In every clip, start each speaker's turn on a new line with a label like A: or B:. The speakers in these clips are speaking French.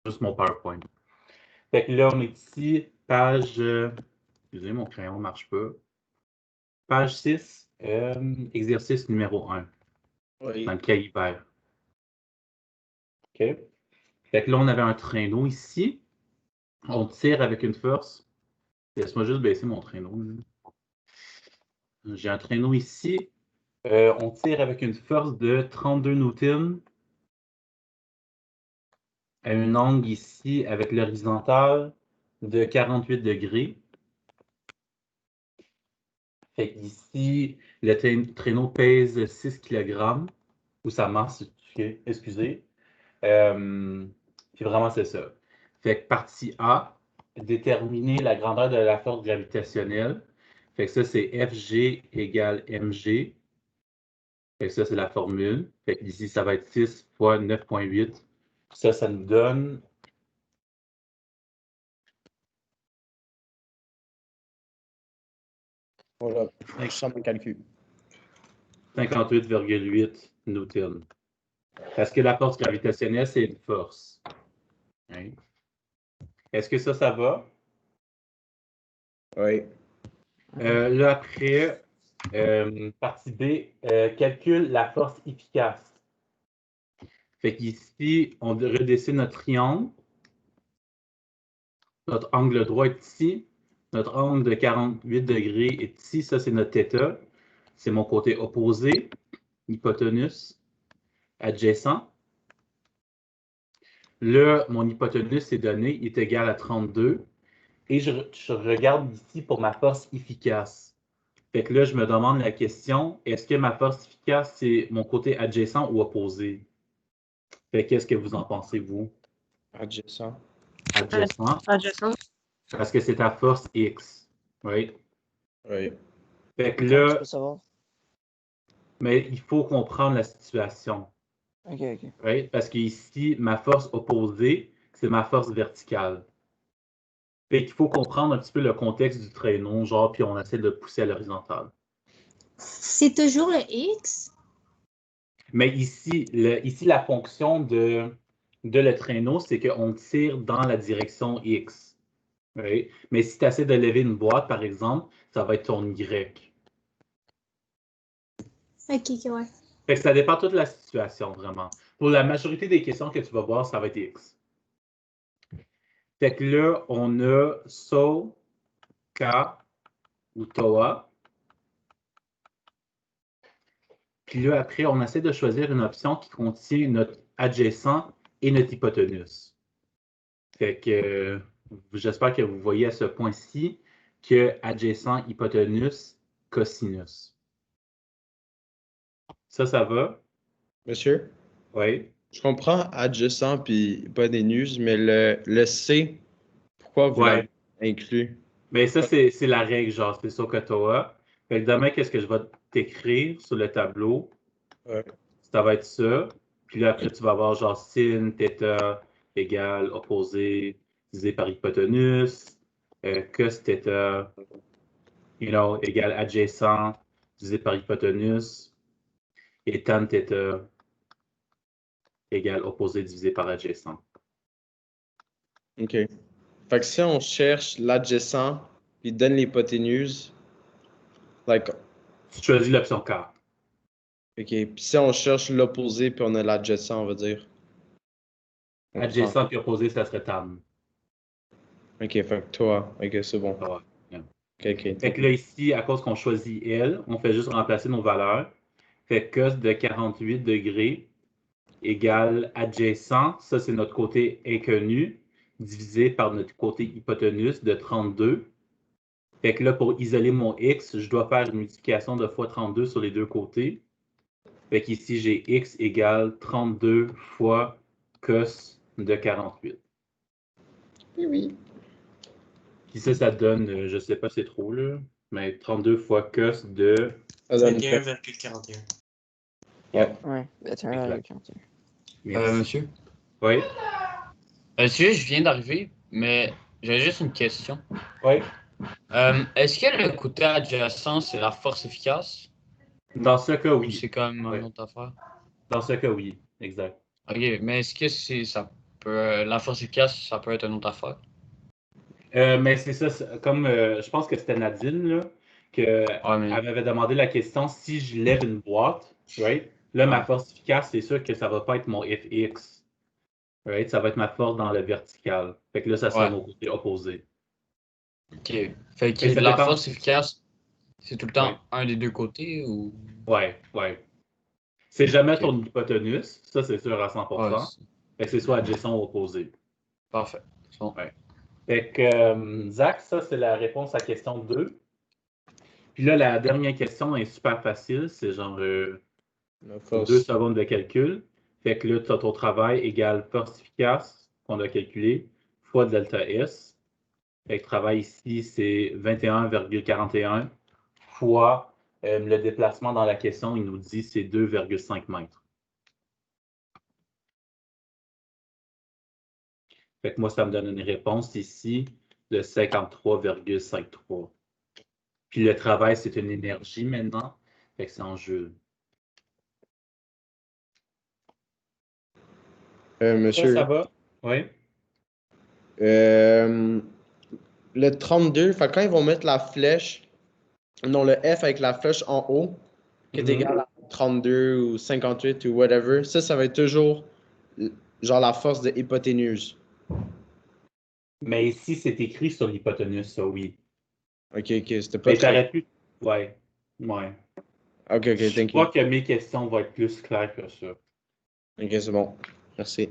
A: juste mon PowerPoint. Fait que là, on est ici, page... excusez, mon crayon ne marche pas. Page 6, exercice numéro 1,
B: Oui.
A: dans le cahier vert. OK? Fait que là, on avait un traîneau ici. On tire avec une force. Laisse-moi juste baisser mon traîneau. J'ai un traîneau ici. On tire avec une force de 32 newtons à un angle ici avec l'horizontale de 48 degrés. Fait qu'ici, le traîneau pèse 6 kg, ou sa masse, excusez. Puis vraiment, c'est ça. Fait que partie A, déterminer la grandeur de la force gravitationnelle. Fait que ça, c'est Fg égale mg. Fait que ça, c'est la formule. Fait que ici, ça va être 6 fois 9,8. Ça nous donne...
B: Voilà, je sens mon calcul.
A: 58,8 newtons. Parce que la force gravitationnelle, c'est une force. Hein? Est-ce que ça va?
B: Oui.
A: Là, après, partie B, calcule la force efficace. Fait qu'ici, on redessine notre triangle. Notre angle droit est ici. Notre angle de 48 degrés est ici. Ça, c'est notre θ. C'est mon côté opposé, hypoténuse, adjacent. Là, mon hypoténuse est donné, il est égal à 32. Et je regarde ici pour ma force efficace. Fait que là, je me demande la question, est-ce que ma force efficace, c'est mon côté adjacent ou opposé? Fait qu'est-ce que vous en pensez, vous?
B: Adjacent.
A: Adjacent.
C: Adjacent.
A: Parce que c'est ta force X. Oui.
B: Oui.
A: Fait que
D: Comment tu
A: là,
D: peux savoir?
A: mais il faut comprendre la situation.
D: Ok.
A: Oui? Parce qu'ici, ma force opposée, c'est ma force verticale. Fait qu'il faut comprendre un petit peu le contexte du traîneau, genre, puis on essaie de le pousser à l'horizontale.
C: C'est toujours le X?
A: Mais ici, la fonction de le traîneau, c'est qu'on tire dans la direction X. Oui? Mais si tu essaies de lever une boîte, par exemple, ça va être ton Y.
C: Ok, ouais.
A: Fait que ça dépend de toute la situation, vraiment. Pour la majorité des questions que tu vas voir, ça va être X. Fait que là, on a SO, K ou TOA. Puis là, après, on essaie de choisir une option qui contient notre adjacent et notre hypoténuse. Fait que j'espère que vous voyez à ce point-ci que adjacent, hypoténuse, cosinus. Ça va?
B: Monsieur?
A: Oui.
B: Je comprends adjacent puis hypoténuse, mais le C, pourquoi vous l'avez inclus?
A: Mais ça, c'est la règle, genre, c'est sur Kotoa. Fait que demain, qu'est-ce que je vais t'écrire sur le tableau?
B: Ouais.
A: Ça va être ça. Puis là, après, tu vas avoir genre sin, θ égale opposé divisé par hypoténuse, cos θ, égale adjacent divisé par hypoténuse, et tan θ égale opposé divisé par adjacent.
B: OK. Fait que si on cherche l'adjacent puis donne l'hypoténuse, like,
A: Tu choisis l'option K.
B: OK. Puis si on cherche l'opposé puis on a l'adjacent, on va dire. On
A: Adjacent
B: prend.
A: puis opposé, ça serait tan.
B: OK, fait que toi, OK, c'est bon.
A: Ah ouais, yeah.
B: OK.
A: Fait que là, ici, à cause qu'on choisit L, on fait juste remplacer nos valeurs. Fait que cos de 48 degrés égale adjacent, ça c'est notre côté inconnu, divisé par notre côté hypoténuse de 32. Fait que là, pour isoler mon x, je dois faire une multiplication de fois 32 sur les deux côtés. Fait qu'ici, j'ai x égale 32 fois cos de 48.
B: Oui.
A: Puis ça donne, je sais pas c'est trop là, mais 32 fois cos de...
E: 21,41.
A: Yeah.
D: Ouais, 21,41.
E: Monsieur?
A: Oui?
E: Monsieur, je viens d'arriver, mais j'ai juste une question.
A: Oui?
E: Est-ce que le côté adjacent, c'est la force efficace?
A: Dans ce cas,
E: Ou
A: oui.
E: c'est quand même
A: Oui.
E: une autre affaire?
A: Dans ce cas, oui. Exact.
E: Ok, mais est-ce que c'est ça La force efficace, ça peut être une autre affaire.
A: Mais c'est ça, comme je pense que c'était Nadine, là,
E: Ouais,
A: elle
E: mais
A: m'avait demandé la question si je lève une boîte, right? Là, ma
E: Ouais.
A: force efficace, c'est sûr que ça va pas être mon FX, right? Ça va être ma force dans le vertical. Fait que là, ça serait
E: Ouais.
A: mon côté opposé.
E: OK. Fait que
A: Fait que ça
E: la
A: dépend.
E: force efficace, c'est tout le
A: Ouais,
E: temps un des deux côtés ou.
A: ouais. C'est jamais
E: OK.
A: ton hypoténuse, ça c'est sûr à
E: Ouais,
A: 100%. Fait que c'est soit adjacent ou opposé.
E: parfait. C'est bon.
A: Ouais. Fait que, Zach, ça c'est la réponse à question 2. Puis là, la dernière question est super facile, c'est genre
B: La
A: 2
B: force.
A: secondes de calcul. Fait que là, tu as ton travail égale force efficace qu'on a calculé fois delta S. Fait que travail ici, c'est 21,41 fois le déplacement dans la question, il nous dit c'est 2,5 mètres. Fait que moi, ça me donne une réponse ici de 53,53. Puis le travail, c'est une énergie maintenant. Fait que c'est en joule. Ça
B: Monsieur,
A: va? Oui.
B: le 32, fait que quand ils vont mettre la flèche, non, le F avec la flèche en haut, qui est égal à 32 ou 58 ou whatever, ça va être toujours genre la force de hypoténuse.
A: Mais ici, c'est écrit sur l'hypoténuse, ça, oui.
B: Ok, c'était pas
A: Mais
B: très.
A: t'aurais pu. Ouais.
B: Ok,
A: Je
B: thank you.
A: crois que mes questions vont être plus claires que ça.
B: Ok, c'est bon. Merci.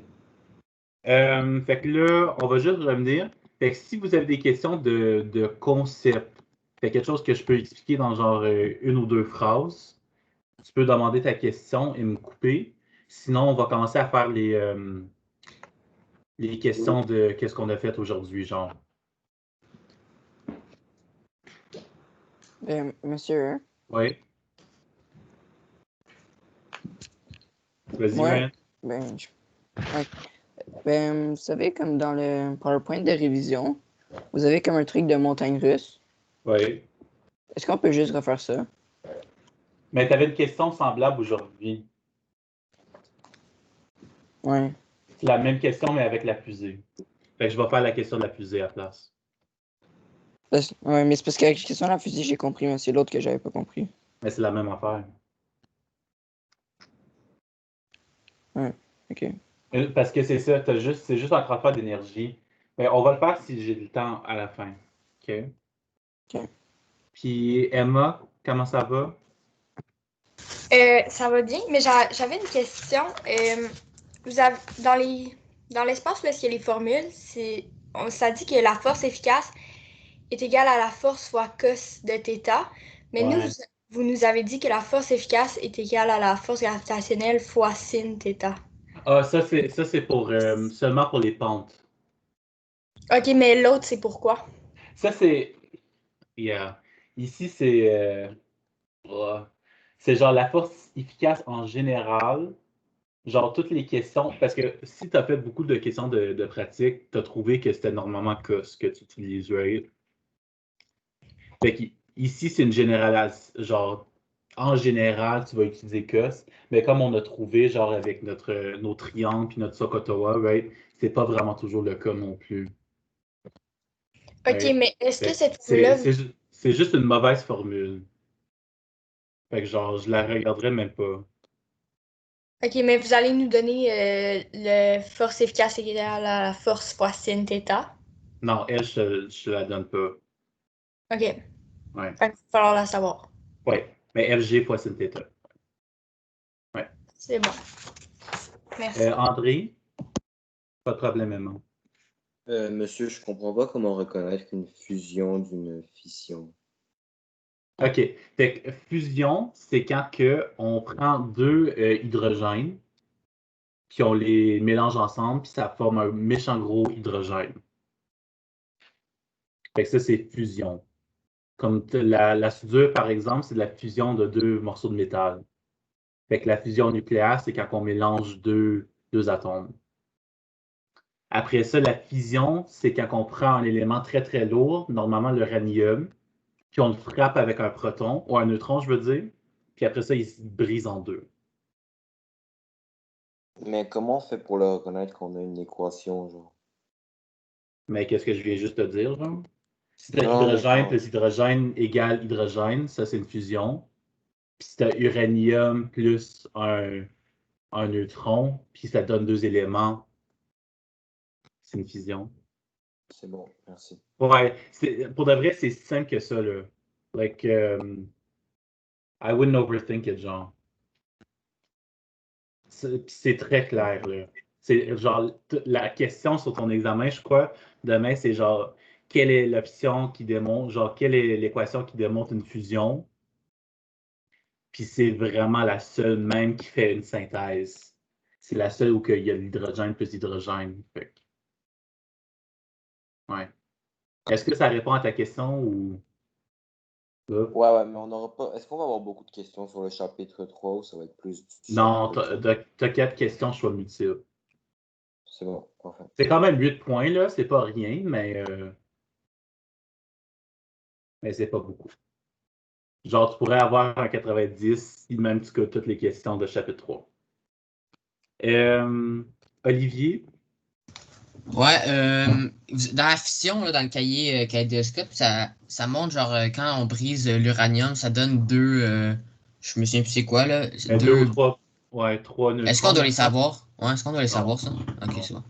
A: Fait que là, on va juste revenir. Fait que si vous avez des questions de concept, fait quelque chose que je peux expliquer dans genre une ou deux phrases, tu peux demander ta question et me couper. Sinon, on va commencer à faire les questions de qu'est-ce qu'on a fait aujourd'hui, genre.
D: Ben, monsieur,
A: Oui. Vas-y,
D: moi,
A: Ryan.
D: ben, ouais. Ben, vous savez, comme dans le PowerPoint de révision, vous avez comme un truc de montagne russe.
A: Oui.
D: Est-ce qu'on peut juste refaire ça?
A: Mais tu avais une question semblable aujourd'hui.
D: Ouais.
A: C'est la même question, mais avec la fusée. Fait que je vais faire la question de la fusée à la place.
D: Ouais, mais c'est parce qu'avec la question de la fusée, j'ai compris, mais c'est l'autre que j'avais pas compris.
A: Mais c'est la même affaire.
D: Ouais, ok.
A: Parce que c'est ça, c'est juste un transfert d'énergie. Mais on va le faire si j'ai le temps à la fin. OK?
D: Ok.
A: Puis Emma, comment ça va?
C: Ça va bien, mais j'avais une question. Vous avez, dans l'espace où est-ce qu'il y a les formules, ça dit que la force efficace est égale à la force fois cos de θ. Mais nous,
A: Ouais.
C: vous nous avez dit que la force efficace est égale à la force gravitationnelle fois sin θ.
A: Ah, ça c'est pour seulement pour les pentes.
C: Ok, mais l'autre, c'est pourquoi?
A: Ça, c'est. Yeah. Ici, c'est. Ouais. C'est genre la force efficace en général. Genre toutes les questions. Parce que si tu as fait beaucoup de questions de pratique, tu as trouvé que c'était normalement cos que tu utilises, right? Fait qu'ici, c'est une généralisation. Genre, en général, tu vas utiliser cos, mais comme on a trouvé, genre, avec nos triangles puis notre SOHCAHTOA, right, c'est pas vraiment toujours le cas non plus.
C: Ok,
A: Right?
C: mais est-ce que
A: Fait que
C: cette formule-là,
A: c'est juste une mauvaise formule. Fait que, genre, je la regarderais même pas.
C: ok, mais vous allez nous donner le force efficace égale à la force fois sin θ.
A: Non, elle, je te la donne pas.
C: Ok,
A: Ouais.
C: fait qu'il va falloir la savoir.
A: Ouais. Mais FG fois sin θ. Ouais.
C: C'est bon. Merci.
A: André, pas de problème, Emma.
F: Monsieur, je comprends pas comment reconnaître une fusion d'une fission.
A: OK. Fait que fusion, c'est quand on prend deux hydrogènes, puis on les mélange ensemble, puis ça forme un méchant gros hydrogène. Fait que ça, c'est fusion. Comme la soudure, par exemple, c'est de la fusion de deux morceaux de métal. Fait que la fusion nucléaire, c'est quand on mélange deux atomes. Après ça, la fission, c'est quand on prend un élément très, très lourd, normalement l'uranium, puis on le frappe avec un proton, ou un neutron, je veux dire, puis après ça, il se brise en deux.
F: Mais comment on fait pour le reconnaître qu'on a une équation, genre?
A: Mais qu'est-ce que je viens juste de dire, genre? Si tu as
F: Non, mais
A: hydrogène
F: genre,
A: plus hydrogène égale hydrogène, ça c'est une fusion. Puis si tu as uranium plus un neutron, puis ça donne deux éléments, c'est une fusion.
F: c'est bon, merci.
A: Ouais, pour de vrai, c'est si simple que ça, là. Like, I wouldn't overthink it, genre. C'est très clair, là. C'est genre, la question sur ton examen, je crois, demain, c'est genre, quelle est l'option qui démontre, genre, quelle est l'équation qui démontre une fusion? Puis c'est vraiment la seule même qui fait une synthèse. C'est la seule où il y a l'hydrogène plus hydrogène. Fait ouais. Est-ce que ça répond à ta question ou.
F: Ouais, mais on n'aura pas. Est-ce qu'on va avoir beaucoup de questions sur le chapitre 3 ou ça va être plus du
A: Non,
F: chapitre 2?
A: t'as 4 questions, choix multiples.
F: C'est bon, parfait.
A: C'est quand même 8 points, là. C'est pas rien, mais c'est pas beaucoup. Genre, tu pourrais avoir un 90 si même tu codes toutes les questions de chapitre 3. Olivier?
G: Ouais, dans la fission, là, dans le cahier kaléidoscope, ça montre genre quand on brise l'uranium, ça donne deux. Je me souviens plus c'est quoi là.
A: Deux ou trois. Ouais, trois neutrons.
G: Est-ce qu'on doit les savoir? Ouais, est-ce qu'on doit les
A: Non.
G: savoir ça? Ok,
A: Non.
G: c'est bon.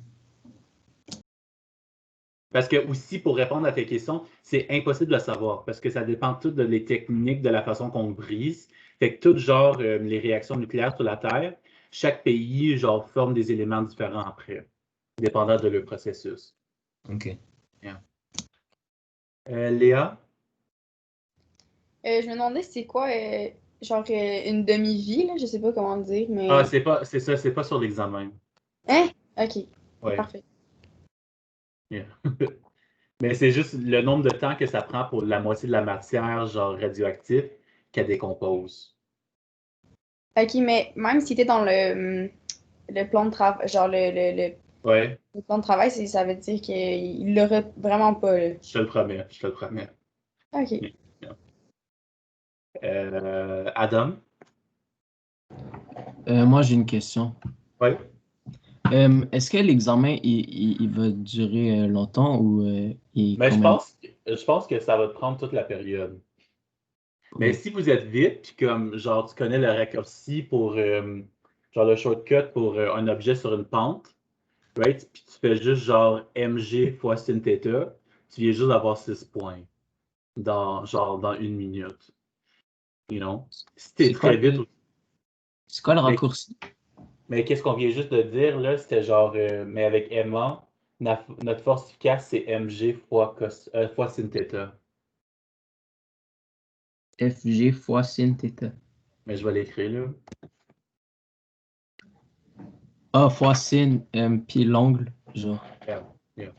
A: Parce que aussi, pour répondre à tes questions, c'est impossible de le savoir parce que ça dépend tout de les techniques, de la façon qu'on le brise. Fait que tout genre, les réactions nucléaires sur la Terre, chaque pays, genre, forme des éléments différents après, dépendant de leur processus.
G: Ok.
A: Yeah. Léa?
H: Je me demandais c'est quoi, genre une demi-vie, là, je sais pas comment le dire, mais.
A: Ah, c'est ça, c'est pas sur l'examen.
H: Hein? Ok,
A: Ouais.
H: parfait.
A: Yeah. Mais c'est juste le nombre de temps que ça prend pour la moitié de la matière, genre radioactive, qu'elle décompose.
H: Ok, mais même si t'es dans le plan de travail, genre
A: Ouais,
H: le plan de travail, ça veut dire qu'il l'aurait vraiment pas, là.
A: je te le promets, je te le promets.
H: Ok.
A: Yeah. Adam?
I: Moi, j'ai une question.
A: Ouais.
I: Est-ce que l'examen, il va durer longtemps ou il est
A: Mais
I: quand
A: je
I: même...
A: pense que ça va te prendre toute la période. Mais
I: Ok.
A: si vous êtes vite, puis comme genre tu connais le raccourci pour genre le shortcut pour un objet sur une pente, right? Puis tu fais juste genre mg fois sin theta, tu viens juste d'avoir 6 points dans une minute. You know? Si t'es très vite.
I: C'est quoi le
A: Mais,
I: raccourci?
A: mais qu'est-ce qu'on vient juste de dire là? C'était genre mais avec Emma, notre force efficace, c'est mg fois sin theta.
I: FG fois sin theta.
A: Mais je vais l'écrire là.
I: A fois sin, puis l'angle, genre.
A: Yeah, yeah.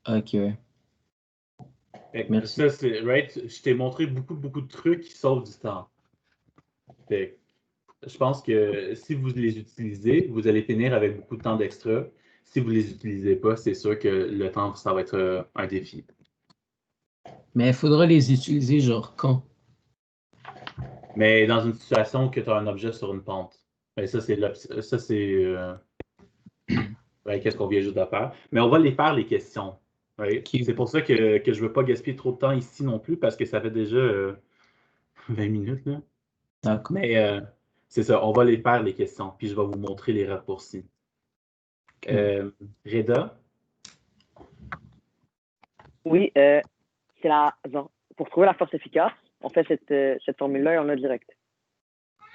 I: Ok, ouais. Merci.
A: Ça, c'est right. Je t'ai montré beaucoup de trucs qui sauvent du temps. Fait que je pense que si vous les utilisez, vous allez finir avec beaucoup de temps d'extra. Si vous les utilisez pas, c'est sûr que le temps, ça va être un défi.
I: Mais il faudra les utiliser, genre, quand?
A: Mais dans une situation où tu as un objet sur une pente, ben ça, c'est ouais, qu'est-ce qu'on vient juste de faire. Mais on va les faire, les questions. Right?
I: Ok.
A: C'est pour ça que je ne veux pas gaspiller trop de temps ici non plus, parce que ça fait déjà 20 minutes, là.
I: D'accord.
A: Mais c'est ça, on va les faire, les questions, puis je vais vous montrer les raccourcis. Reda?
J: Oui, c'est genre, pour trouver la force efficace, on fait cette formule-là et on l'a direct.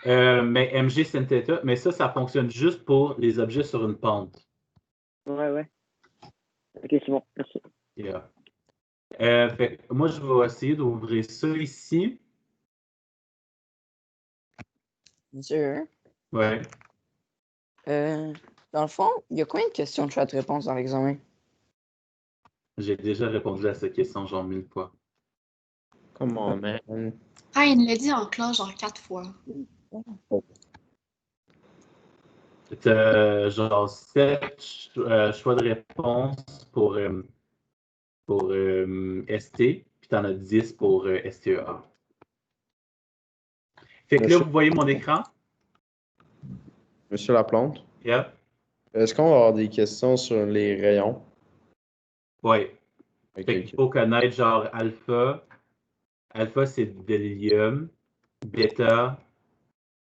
A: Mais mg sin theta, mais ça fonctionne juste pour les objets sur une pente.
J: Ouais. Ok, c'est bon, merci.
A: Yeah. Fait que moi, je vais essayer d'ouvrir ça ici.
D: Monsieur,
A: Ouais.
D: dans le fond, il y a combien de questions de choix de réponse dans l'examen?
A: J'ai déjà répondu à cette question genre 1000 fois.
B: Comment, man?
K: Ah, il l'a dit en classe genre 4 fois.
A: T'as genre 7 choix de réponse pour ST, puis t'en as 10 pour STEA. Fait que là, vous voyez mon écran?
B: Monsieur Laplante,
A: Yeah.
B: est-ce qu'on va avoir des questions sur les rayons?
A: Ouais.
B: Ok,
A: Fait qu'il
B: ok.
A: faut connaître genre alpha. Alpha, c'est de l'hélium. Bêta,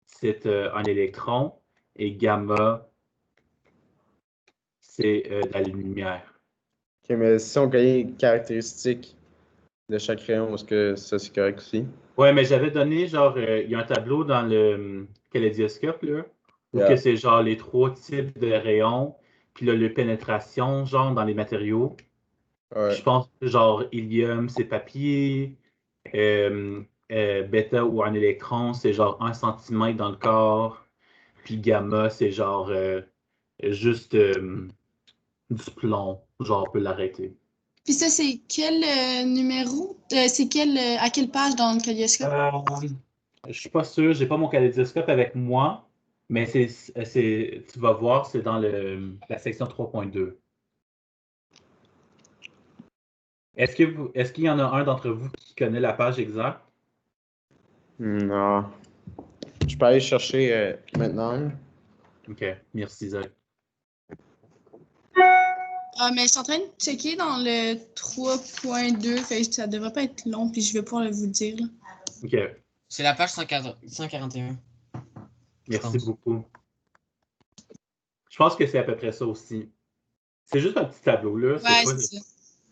A: c'est un électron. Et gamma, c'est de la lumière.
B: Ok, mais si on connaît les caractéristiques de chaque rayon, est-ce que ça c'est correct aussi?
A: Ouais, mais j'avais donné genre, il y a un tableau dans le kaléidoscope, là, où que
B: Yeah.
A: c'est genre les 3 types de rayons, puis là, le pénétration, genre dans les matériaux. Puis je
B: Ouais.
A: pense que genre hélium, c'est papier, bêta ou un électron, c'est genre 1 centimètre dans le corps, puis gamma, c'est genre juste du plomb, genre on peut l'arrêter.
K: Puis ça, c'est quel numéro? C'est à quelle page dans le kaléidoscope?
A: Je suis pas sûr, j'ai pas mon kaléidoscope avec moi, mais tu vas voir, c'est dans la section 3.2. Est-ce qu'il y en a un d'entre vous qui connaît la page exacte?
B: Non. Je peux aller chercher maintenant.
A: OK, merci Zach.
K: Ah, mais je suis en train de checker dans le 3.2, fait que ça devrait pas être long, puis je vais pouvoir vous le dire. Là.
A: OK,
G: C'est la page 141.
A: merci beaucoup. Je pense que c'est à peu près ça aussi. C'est juste un petit tableau, là.
K: Ouais, c'est ça.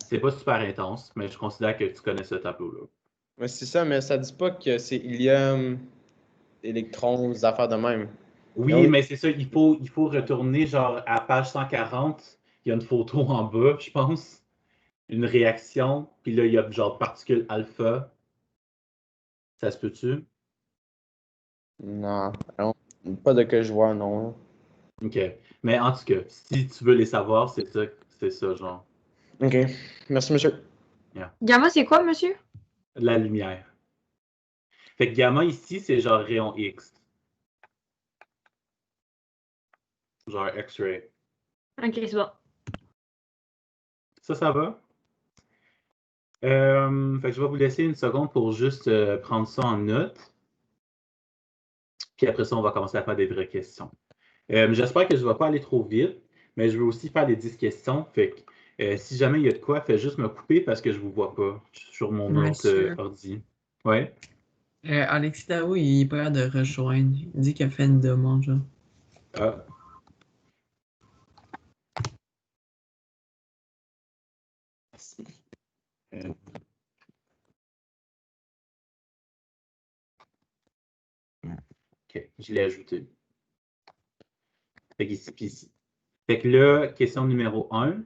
A: C'est pas super intense, mais je considère que tu connais ce tableau-là.
B: Ouais, c'est ça, mais ça dit pas que c'est hélium, électrons, des affaires de même.
A: Oui, mais c'est ça, il faut retourner genre à page 140. Il y a une photo en bas, je pense. Une réaction, puis là, il y a genre particules alpha. Ça se peut-tu?
B: Non, pas de que je vois, non.
A: OK. Mais en tout cas, si tu veux les savoir, c'est ça, genre.
B: Ok, merci monsieur.
C: Gamma, c'est quoi, monsieur?
A: La lumière. Fait que gamma ici, c'est genre rayon X. Genre X-ray.
C: Ok, c'est bon.
A: Ça va? Fait que je vais vous laisser une seconde pour juste prendre ça en note. Puis après ça, on va commencer à faire des vraies questions. J'espère que je ne vais pas aller trop vite, mais je veux aussi faire les 10 questions. Fait que si jamais il y a de quoi, faites juste me couper parce que je ne vous vois pas sur mon autre
L: Monsieur.
A: ordi. Ouais.
L: Alexis Tao, il est pas là de rejoindre. Il dit qu'il a fait une demande, genre.
A: Ah. Euh, OK, je l'ai ajouté. Fait qu'ici, puis ici. Fait que là, question numéro 1.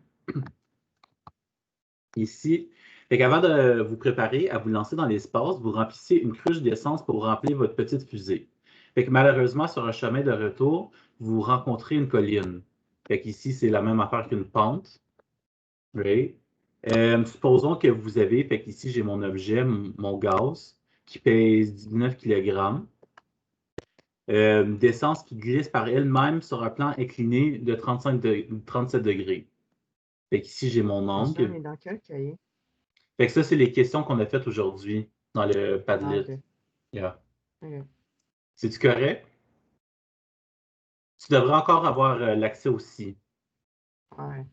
A: Ici. Fait qu'avant de vous préparer à vous lancer dans l'espace, vous remplissez une cruche d'essence pour remplir votre petite fusée. Fait que malheureusement, sur un chemin de retour, vous rencontrez une colline. Fait qu'ici, c'est la même affaire qu'une pente. Oui. Supposons que vous avez, fait qu'ici, j'ai mon objet, mon gaz, qui pèse 19 kg. D'essence qui glisse par elle-même sur un plan incliné de 37 degrés. Fait qu'ici, j'ai mon angle.
M: On est dans quel cahier?
A: Fait que ça, c'est les questions qu'on a faites aujourd'hui dans le Padlet.
M: Ah, ok.
A: Yeah.
M: Ok.
A: C'est-tu correct? Tu devrais encore avoir l'accès aussi.
M: Ouais.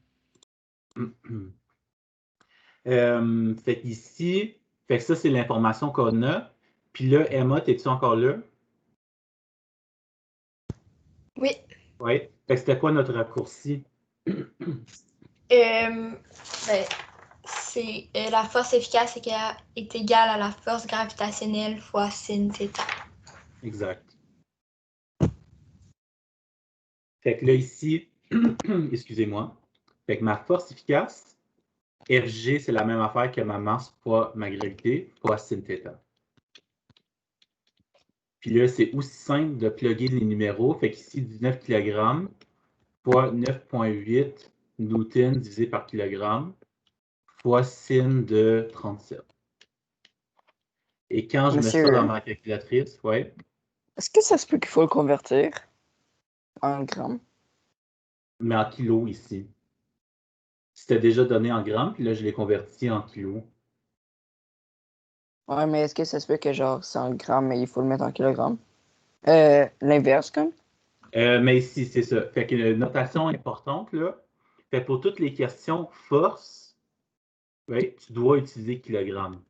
A: Fait qu'ici, fait que ça, c'est l'information qu'on a. Puis là, Emma, es-tu encore là?
C: Oui.
A: Oui. Fait que c'était quoi notre raccourci?
C: Ben, c'est la force efficace est égale à la force gravitationnelle fois sin θ.
A: Exact. Fait que là, ici, excusez-moi. Fait que ma force efficace, Fg, c'est la même affaire que ma masse fois ma gravité fois sin θ. Puis là, c'est aussi simple de plugger les numéros. Fait qu'ici, 19 kg fois 9,8 newton divisé par kilogramme fois sin de 37. Et quand je mets ça
D: Monsieur,
A: dans ma calculatrice, ouais,
D: est-ce que ça se peut qu'il faut le convertir en grammes?
A: mais en kilos ici. C'était déjà donné en grammes, puis là, je l'ai converti en kilos.
D: Ouais, mais est-ce que ça se peut que genre c'est en grammes, mais il faut le mettre en kilogrammes? L'inverse, comme?
A: Mais ici, c'est ça. Fait qu'une notation importante, là. Fait pour toutes les questions force, right, tu dois utiliser kilogramme.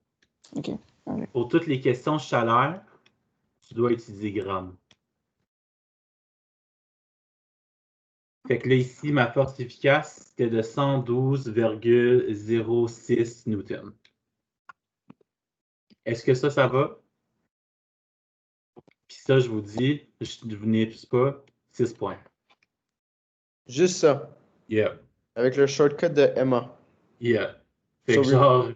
D: OK. Ouais.
A: Pour toutes les questions chaleur, tu dois utiliser gramme. Fait que là, ici, ma force efficace, c'était de 112,06 newtons. Est-ce que ça va? Puis ça, je vous dis, je ne vous n'épuise pas, 6 points.
B: Juste ça.
A: Yeah.
B: Avec le shortcut de Emma.
A: Yeah. Fait que genre,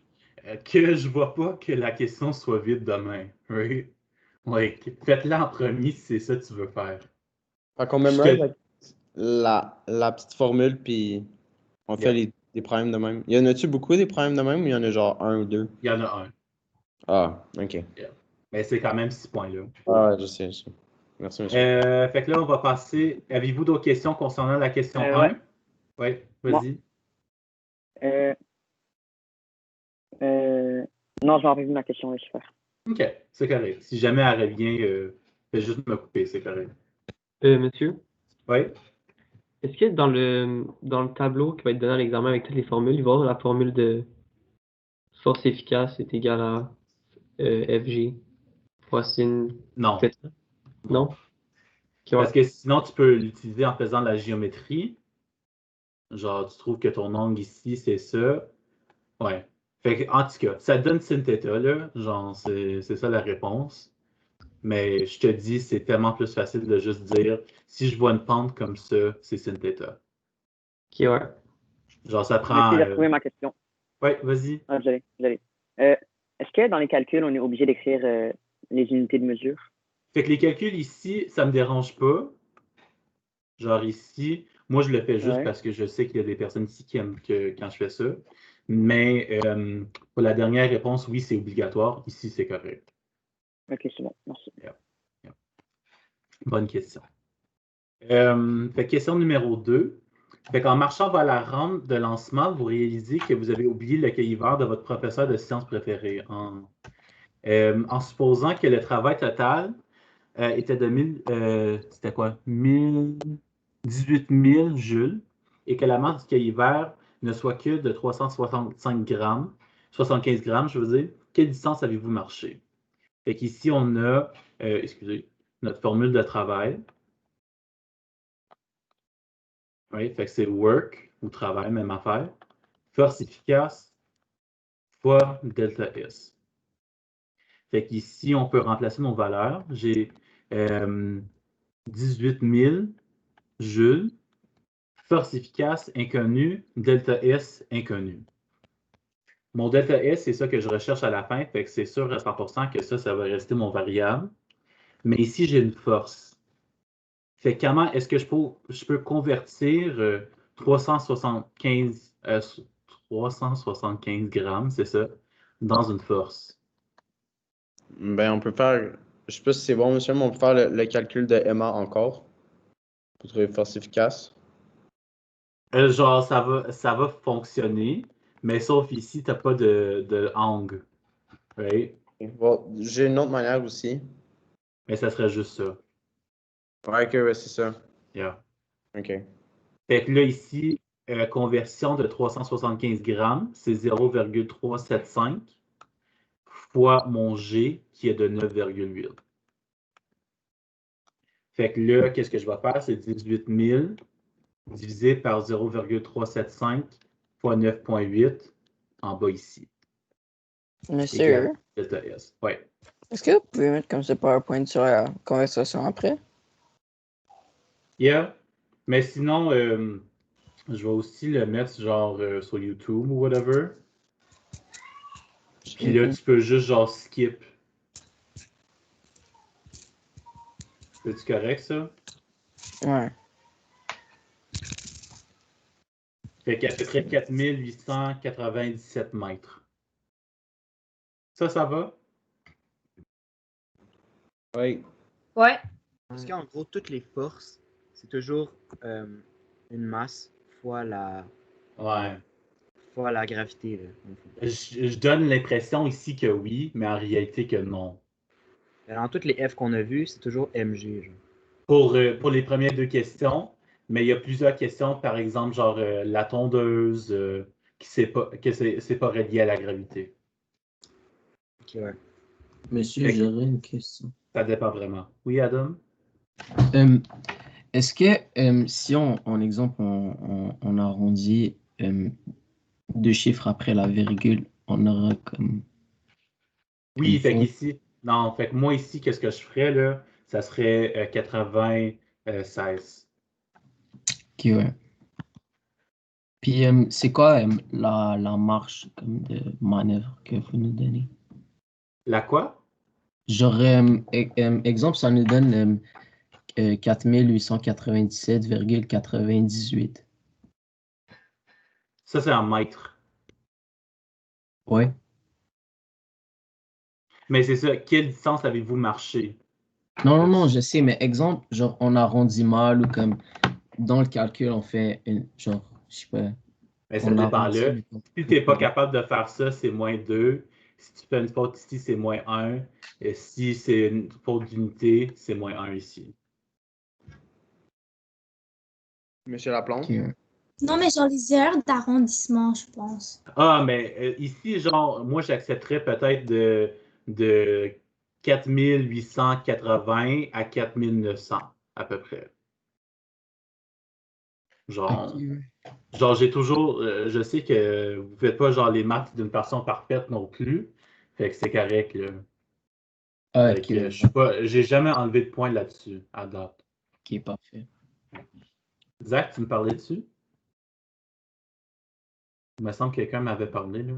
A: que je vois pas que la question soit vide demain. Right? Like, faites-la en premier si c'est ça que tu veux faire.
B: Fait qu'on mémorise la petite formule, puis on fait des problèmes de même. Y en a-tu beaucoup des problèmes de même ou y en a genre un ou deux?
A: Il y en a un.
B: Ah, ok.
A: Yeah. Mais c'est quand même 6 points là.
B: Ah, je sais. Merci, monsieur.
A: Fait que là, on va passer. Avez-vous d'autres questions concernant la question 1? Oui, vas-y.
J: Non, je m'en rappelle plus de ma question, je super.
A: OK, c'est correct. Si jamais elle revient, fais juste me couper, c'est correct.
N: Monsieur?
A: Oui.
N: Est-ce que dans le tableau qui va être donné à l'examen avec toutes les formules, il va y avoir la formule de force efficace est égale à FG fois sin?
A: Non.
N: Non?
A: Parce que sinon, tu peux l'utiliser en faisant de la géométrie. Genre, tu trouves que ton angle ici, c'est ça. Ouais. Fait que, en tout cas, ça donne sin theta, là. Genre, c'est ça la réponse. Mais je te dis, c'est tellement plus facile de juste dire, si je vois une pente comme ça, c'est sin theta.
N: Ok, ouais.
A: Genre, ça prend...
J: J'ai retrouvé ma question.
A: Ouais, vas-y.
J: Ah, désolé. Est-ce que dans les calculs, on est obligé d'écrire les unités de mesure?
A: Fait que les calculs ici, ça me dérange pas. Genre ici, moi, je le fais juste parce que je sais qu'il y a des personnes ici qui aiment que quand je fais ça. Mais pour la dernière réponse, oui, c'est obligatoire. Ici, c'est correct.
J: Ok, c'est bon. Merci.
A: Yeah. Bonne question. Fait question numéro 2. Fait qu'en marchant vers la rampe de lancement, vous réalisez que vous avez oublié le cahier vert de votre professeur de sciences préféré. En supposant que le travail total était de c'était quoi? 18 000 joules et que la masse du cahier vert ne soit que de 365 grammes, 75 grammes, je veux dire, quelle distance avez-vous marché? Fait qu'ici, on a, excusez, notre formule de travail. Oui, fait que c'est work ou travail, même affaire. Force efficace fois delta S. Fait qu'ici, on peut remplacer nos valeurs. J'ai 18 000 joules. Force efficace inconnue, delta S inconnu. Mon delta S, c'est ça que je recherche à la fin, fait que c'est sûr à 100% que ça va rester mon variable. Mais ici, j'ai une force. Fait que comment est-ce que je peux convertir 375 grammes, c'est ça, dans une force?
B: Ben, on peut faire... Je sais pas si c'est bon, monsieur, mais on peut faire le calcul de Emma encore. Pour trouver force efficace.
A: Genre, ça va fonctionner, mais sauf ici, tu n'as pas de angle. Right?
B: Bon, j'ai une autre manière aussi.
A: Mais ça serait juste ça.
B: Ouais, ok, ouais, c'est ça.
A: Yeah.
B: OK.
A: Fait que là, ici, conversion de 375 grammes, c'est 0,375 fois mon G qui est de 9,8. Fait que là, qu'est-ce que je vais faire? C'est 18 000 divisé par 0,375 fois 9,8 en bas ici.
D: Monsieur,
A: Delta S. Ouais.
D: est-ce que vous pouvez mettre comme ce PowerPoint sur la conversation après?
A: Yeah. Mais sinon, je vais aussi le mettre genre sur YouTube ou whatever. Puis là, tu peux juste genre skip. C'est-tu correct, ça?
D: Ouais.
A: Fait qu'à peu près 4897 mètres. Ça va?
B: Oui.
C: Ouais.
M: Parce qu'en gros, toutes les forces, c'est toujours une masse fois la gravité. Là,
A: je donne l'impression ici que oui, mais en réalité que non.
M: dans toutes les F qu'on a vues, c'est toujours mg. Genre.
A: pour les premières deux questions, mais il y a plusieurs questions, par exemple, genre la tondeuse, que c'est pas relié à la gravité.
M: Ok, ouais.
I: Monsieur,
A: Fait que
I: j'aurais une question.
A: ça dépend vraiment. Oui, Adam?
I: Est-ce que si en exemple on arrondit deux chiffres après la virgule, on aura comme
A: Oui,
I: une
A: fait
I: faute?
A: qu'ici, non, fait que moi ici, qu'est-ce que je ferais, là? Ça serait 96.
I: Ok, ouais. Puis c'est quoi la marche comme de manœuvre que vous nous donnez?
A: La quoi?
I: Genre, exemple, ça nous donne 4897,98.
A: Ça, c'est en mètres.
I: Ouais.
A: Mais c'est ça, quelle distance avez-vous marché?
I: Non, je sais, mais exemple, genre, on arrondit mal ou comme dans le calcul, on fait genre, je sais pas,
A: Mais ça
I: on
A: dépend
I: arrondit.
A: là.
I: Mettons.
A: Si tu n'es pas capable de faire ça, c'est -2. Si tu fais une faute ici, c'est -1. Et si c'est une faute d'unité, c'est -1 ici.
B: Monsieur Laplante?
I: Ok, ouais.
O: Non, mais genre les erreurs d'arrondissement, je pense.
A: Ah, mais ici, genre, moi, j'accepterais peut-être de 4880 à 4900, à peu près. Genre,
I: Ok, ouais.
A: genre j'ai toujours, je sais que vous ne faites pas genre les maths d'une façon parfaite non plus. Fait que c'est correct, là.
I: Ah,
A: Fait
I: ok,
A: que
I: ouais.
A: je suis pas, j'ai jamais enlevé de point là-dessus, à date.
I: Ok, parfait.
A: Zach, tu me parlais dessus? Il me semble que quelqu'un m'avait parlé, là.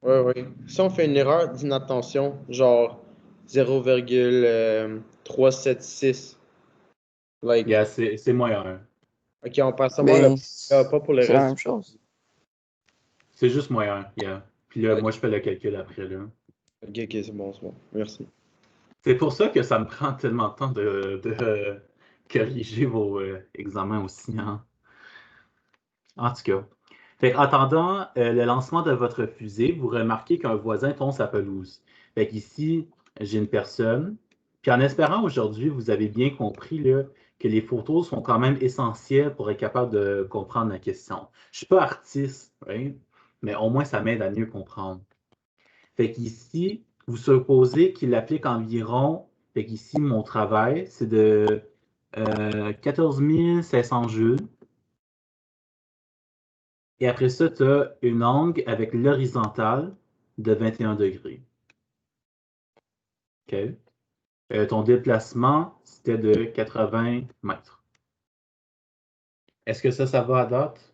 B: Oui, oui. Si on fait une erreur d'inattention, genre 0,376, like,
A: Yeah, c'est -1.
B: ok, on passe seulement le pas pour le
D: C'est la
B: reste.
D: même chose.
A: C'est juste -1, yeah. Puis là,
B: Ok.
A: moi, je fais le calcul après, là.
B: Ok, c'est bon, c'est bon. Merci.
A: C'est pour ça que ça me prend tellement de temps de corriger vos examens aussi, hein. En tout cas. Fait en attendant le lancement de votre fusée, vous remarquez qu'un voisin tombe sa pelouse. Fait qu'ici, j'ai une personne. Puis en espérant aujourd'hui, vous avez bien compris là, que les photos sont quand même essentielles pour être capable de comprendre la question. Je ne suis pas artiste, right? Mais au moins ça m'aide à mieux comprendre. Fait qu'ici, vous supposez qu'il applique environ, fait qu'ici, mon travail, c'est de 14 500 joules. Et après ça, tu as une angle avec l'horizontale de 21 degrés. OK? Ton déplacement, c'était de 80 mètres. Est-ce que ça va à date?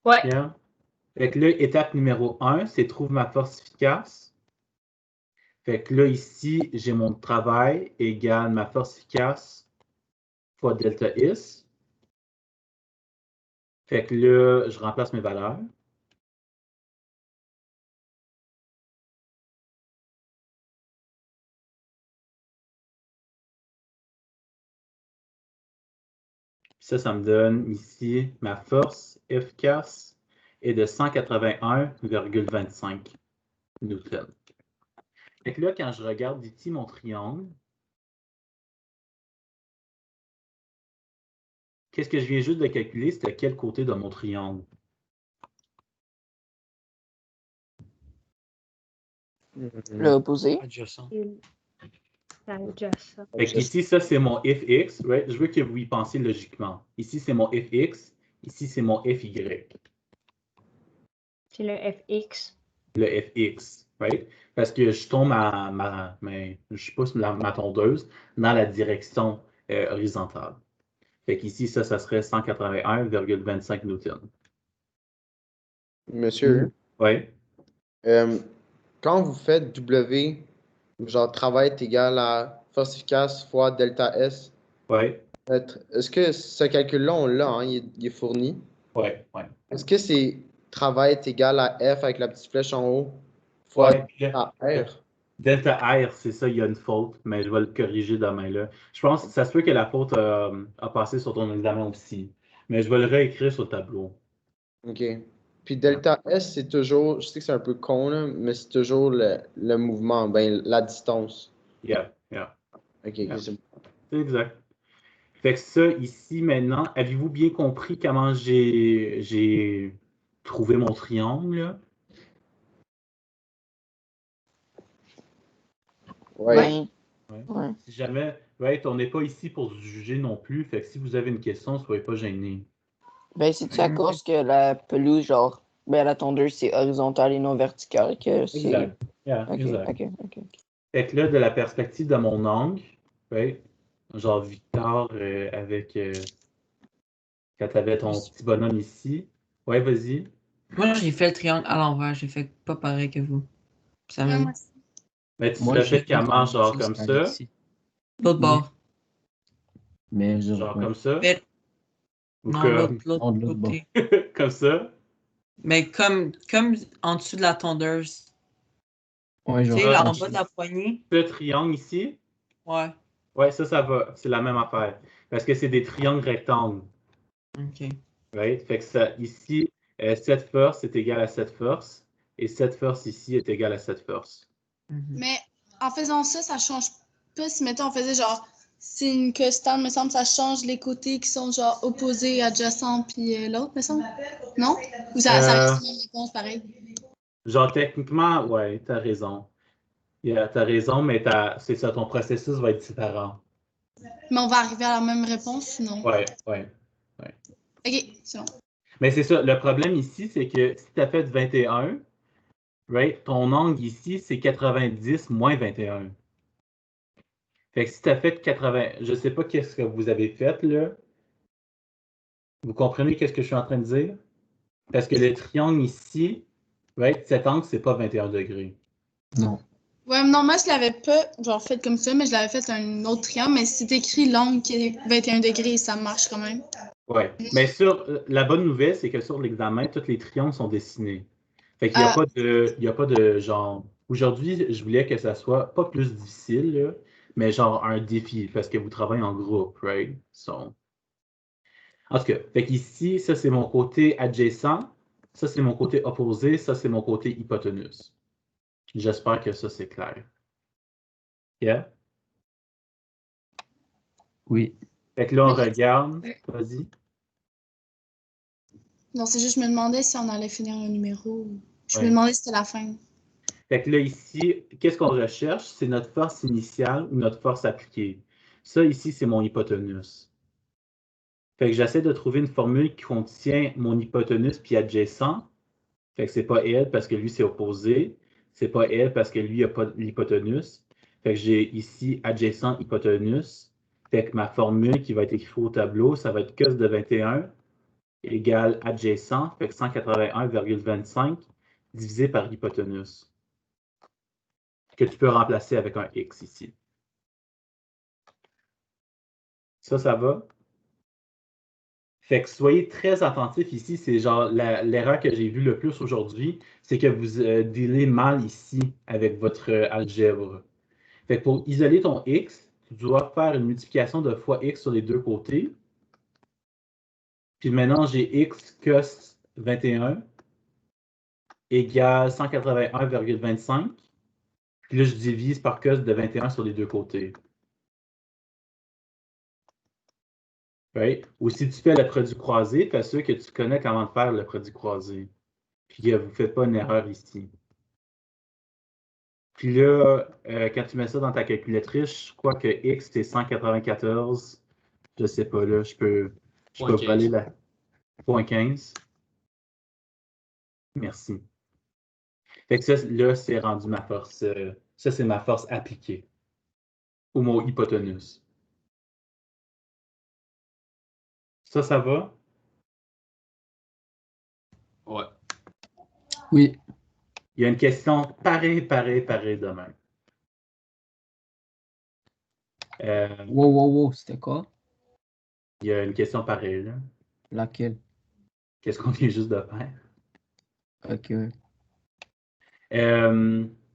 C: Ouais.
A: Bien. Fait que là, étape numéro 1, c'est trouve ma force efficace. Fait que là, ici, j'ai mon travail égale ma force efficace fois delta S. Fait que là, je remplace mes valeurs. Puis ça me donne ici ma force efficace est de 181,25 newtons. Fait que là, quand je regarde ici mon triangle, qu'est-ce que je viens juste de calculer? C'était quel côté de mon triangle?
D: L'opposé.
E: Adjacent.
C: Adjacent.
A: Fait qu'ici, ça, c'est mon fx. Right? Je veux que vous y pensiez logiquement. Ici, c'est mon fx. Ici, c'est mon fy.
C: C'est le FX.
A: Le fx. Right? Parce que je tombe je pousse ma tondeuse dans la direction horizontale. Fait qu'ici, ça serait 181,25 newtons.
B: Monsieur,
A: Oui.
B: quand vous faites W, genre travail est égal à force efficace fois delta S,
A: Oui.
B: est-ce que ce calcul-là, on l'a, hein, il est fourni?
A: Oui. Oui.
B: Est-ce que c'est travail est égal à F avec la petite flèche en haut fois delta R?
A: Delta R, c'est ça, il y a une faute, mais je vais le corriger demain là. Je pense que ça se peut que la faute a passé sur ton examen aussi, mais je vais le réécrire sur le tableau.
B: OK. Puis delta S, c'est toujours, je sais que c'est un peu con, là, mais c'est toujours le mouvement, ben, la distance.
A: Yeah, yeah.
B: Ok, c'est bon.
A: C'est exact. Fait que ça, ici, maintenant, avez-vous bien compris comment j'ai trouvé mon triangle, là?
B: Ouais.
D: Ouais.
A: Si jamais, on n'est pas ici pour se juger non plus. Fait que si vous avez une question, soyez pas gênés.
D: Ben, c'est-tu à cause que la pelouse, genre, ben, la tondeuse, c'est horizontal et non vertical que c'est.
A: Exact. Yeah,
D: Ok,
A: exact.
D: ok.
A: Fait que là, de la perspective de mon angle, genre Victor quand tu avais ton petit bonhomme ici. Ouais, vas-y.
L: Moi, j'ai fait le triangle à l'envers. J'ai fait pas pareil que vous. Ça
K: Ouais,
L: me...
K: moi aussi.
A: Mais tu
I: Moi,
A: l'as
I: j'ai
A: fait
I: fait la
A: comment,
I: même
A: genre
I: chose
A: comme ça?
I: qu'Alexis.
L: L'autre bord.
I: Mais
A: Genre
I: ouais.
A: comme ça?
L: Mais-
A: Ou
L: Non,
A: comme...
I: Non, de l'autre bord.
L: côté.
A: comme ça?
L: Mais comme en dessous de la tondeuse.
I: Ouais,
L: Tu
I: genre.
L: sais, là, en
A: Ah,
L: bas de la poignée.
A: Ce triangle ici?
L: Ouais.
A: Ouais, ça va. C'est la même affaire. Parce que c'est des triangles rectangles.
L: Ok.
A: Right? Fait que ça, ici, cette force est égale à cette force. Et cette force ici est égale à cette force.
K: Mais en faisant ça, ça change pas. Si, mettons, on faisait genre signe custom, me semble, ça change les côtés qui sont genre opposés, adjacents, puis l'autre, me semble. Non? Ou ça reste la même réponse pareil?
A: Genre, techniquement, ouais, t'as raison. T'as raison, mais c'est ça, ton processus va être différent.
K: Mais on va arriver à la même réponse ou non?
A: Ouais.
K: Ok, c'est bon.
A: Mais c'est ça, le problème ici, c'est que si tu as fait 21, ton angle ici, c'est 90 moins 21. Fait que si tu as fait 80, je sais pas qu'est-ce que vous avez fait, là. Vous comprenez qu'est-ce que je suis en train de dire? Parce que le triangle ici, cet angle, c'est pas 21 degrés.
I: Non.
K: Ouais, non, moi, je l'avais pas genre fait comme ça, mais je l'avais fait un autre triangle, mais c'est écrit l'angle qui est 21 degrés et ça marche quand même.
A: Ouais. Mais la bonne nouvelle, c'est que sur l'examen, tous les triangles sont dessinés. Fait qu'il n'y a pas de genre. Aujourd'hui, je voulais que ça soit pas plus difficile, là, mais genre un défi, parce que vous travaillez en groupe, right? So. En tout cas, fait qu'ici, ça c'est mon côté adjacent, ça c'est mon côté opposé, ça c'est mon côté hypoténuse. J'espère que ça c'est clair. Yeah?
I: Oui.
A: Fait que là, on regarde. Vas-y.
K: Non, c'est juste, je me demandais si on allait finir le numéro. Je me
A: Ouais.
K: demandais si c'était la fin.
A: Fait que là, ici, qu'est-ce qu'on recherche? C'est notre force initiale ou notre force appliquée. Ça, ici, c'est mon hypoténuse. Fait que j'essaie de trouver une formule qui contient mon hypoténuse puis adjacent. Fait que c'est pas elle parce que lui, c'est opposé. C'est pas elle parce que lui, il n'a pas l'hypoténuse. Fait que j'ai ici adjacent hypoténuse. Fait que ma formule qui va être écrite au tableau, ça va être cos de 21 égale adjacent, fait que 181,25 divisé par hypoténuse. Que tu peux remplacer avec un X ici. Ça va? Fait que soyez très attentifs ici. C'est genre l'erreur que j'ai vue le plus aujourd'hui, c'est que vous dealez mal ici avec votre algèbre. Fait que pour isoler ton X, tu dois faire une multiplication de fois X sur les deux côtés. Puis maintenant, j'ai X cos 21 égale 181,25. Puis là, je divise par cos de 21 sur les deux côtés. Right? Ou si tu fais le produit croisé, fais sûr que tu connais comment faire le produit croisé. Puis que vous ne faites pas une erreur ici. Puis là, quand tu mets ça dans ta calculatrice, je crois que X, c'est 194. Je ne sais pas, là, je peux voler la 0.15. Merci. Fait que ça, là, c'est rendu ma force. Ça, c'est ma force appliquée. Ou mon hypoténuse. Ça va?
E: Ouais.
I: Oui.
A: Il y a une question pareil demain.
I: Wow, c'était quoi?
A: Il y a une question pareille, là.
I: Laquelle?
A: Qu'est-ce qu'on vient juste de faire?
I: Ok.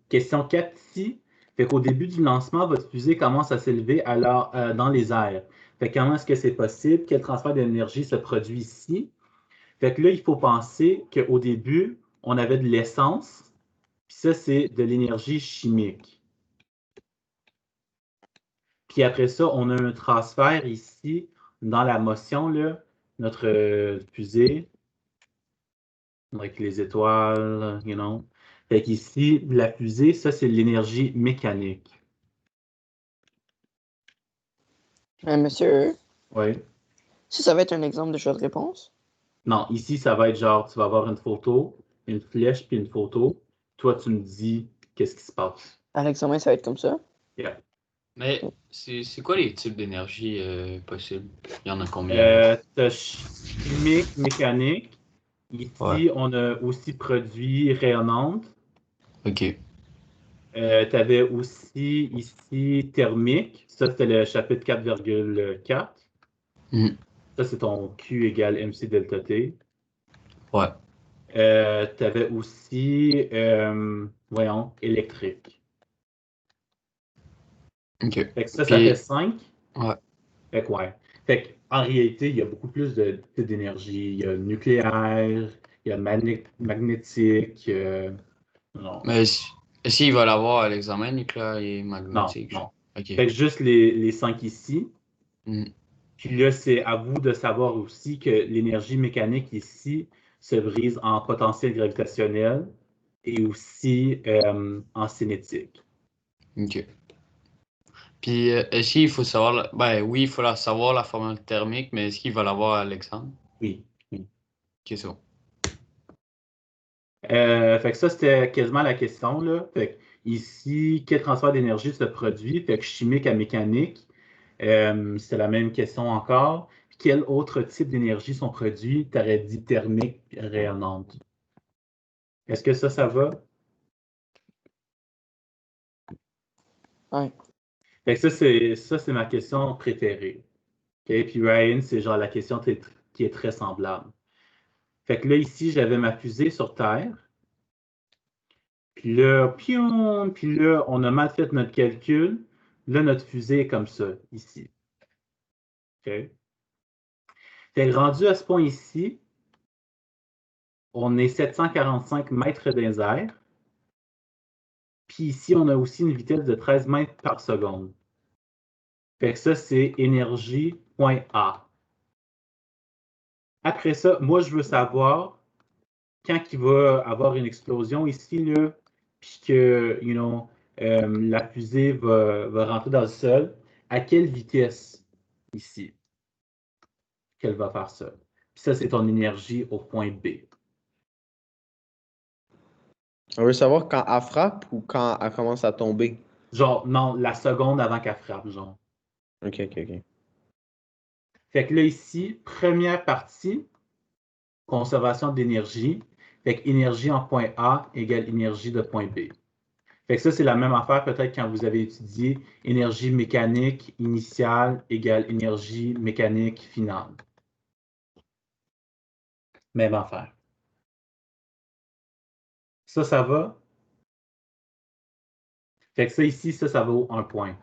A: Question 4 ici. Fait qu'au début du lancement, votre fusée commence à s'élever dans les airs. Fait que comment est-ce que c'est possible? Quel transfert d'énergie se produit ici? Fait que là, il faut penser qu'au début, on avait de l'essence, puis ça, c'est de l'énergie chimique. Puis après ça, on a un transfert ici, dans la motion, là, notre fusée, avec les étoiles, you know. Fait qu'ici, la fusée, ça, c'est l'énergie mécanique.
D: Monsieur,
A: Oui.
D: ça va être un exemple de choix de réponse?
A: Non, ici, ça va être genre, tu vas avoir une photo, une flèche, puis une photo. Toi, tu me dis qu'est-ce qui se passe.
D: À l'examen, ça va être comme ça?
A: Yeah.
E: Mais c'est quoi les types d'énergie possibles? Il y en a combien?
A: T'as chimique, mécanique. Ici,
E: Ouais.
A: on a aussi produit rayonnante.
E: OK.
A: Tu avais aussi ici thermique. Ça, c'était le chapitre 4,4. Ça, c'est ton Q égale MC delta T.
E: Ouais.
A: Tu avais aussi, voyons, électrique.
E: OK.
A: Fait que ça
E: Puis-
A: fait 5.
E: Ouais.
A: Fait que ouais. Fait qu'en réalité, il y a beaucoup plus d'énergie. Il y a nucléaire, il y a magnétique. Non.
E: Mais est-ce qu'il va l'avoir à l'examen nucléaire et
A: Non,
E: magnétique?
A: non.
E: OK.
A: Fait que juste les 5 ici.
E: Mm.
A: Puis là, c'est à vous de savoir aussi que l'énergie mécanique ici se brise en potentiel gravitationnel et aussi en cinétique.
E: OK. Puis est-ce qu'il faut savoir... Ben oui, il faut savoir la formule thermique, mais est-ce qu'il va l'avoir à l'examen?
A: Oui, oui.
E: OK, c'est bon.
A: Fait que ça, c'était quasiment la question, là. Fait que ici, quel transfert d'énergie se produit? Fait que chimique à mécanique, c'est la même question encore. Puis quel autre type d'énergie sont produits? Tu aurais dit thermique, rayonnante. Est-ce que ça va?
D: Oui.
A: Fait que ça, c'est ma question préférée. OK? Puis Ryan, c'est genre la question qui est très semblable. Fait que là, ici, j'avais ma fusée sur Terre. Puis là, pion, puis là, on a mal fait notre calcul. Là, notre fusée est comme ça, ici. OK? Fait que rendu à ce point ici, on est 745 mètres dans les airs. Puis ici, on a aussi une vitesse de 13 mètres par seconde. Fait que ça, c'est énergie point A. Après ça, moi, je veux savoir quand il va avoir une explosion ici, là, puis que, la fusée va rentrer dans le sol, à quelle vitesse ici qu'elle va faire ça? Puis ça, c'est ton énergie au point B.
B: On veut savoir quand elle frappe ou quand elle commence à tomber.
A: Genre, non, la seconde avant qu'elle frappe, genre.
B: OK.
A: Fait que là, ici, première partie, conservation d'énergie. Fait que énergie en point A égale énergie de point B. Fait que ça, c'est la même affaire peut-être quand vous avez étudié énergie mécanique initiale égale énergie mécanique finale. Même affaire. Ça va? Fait que ça ici, ça vaut 1 point.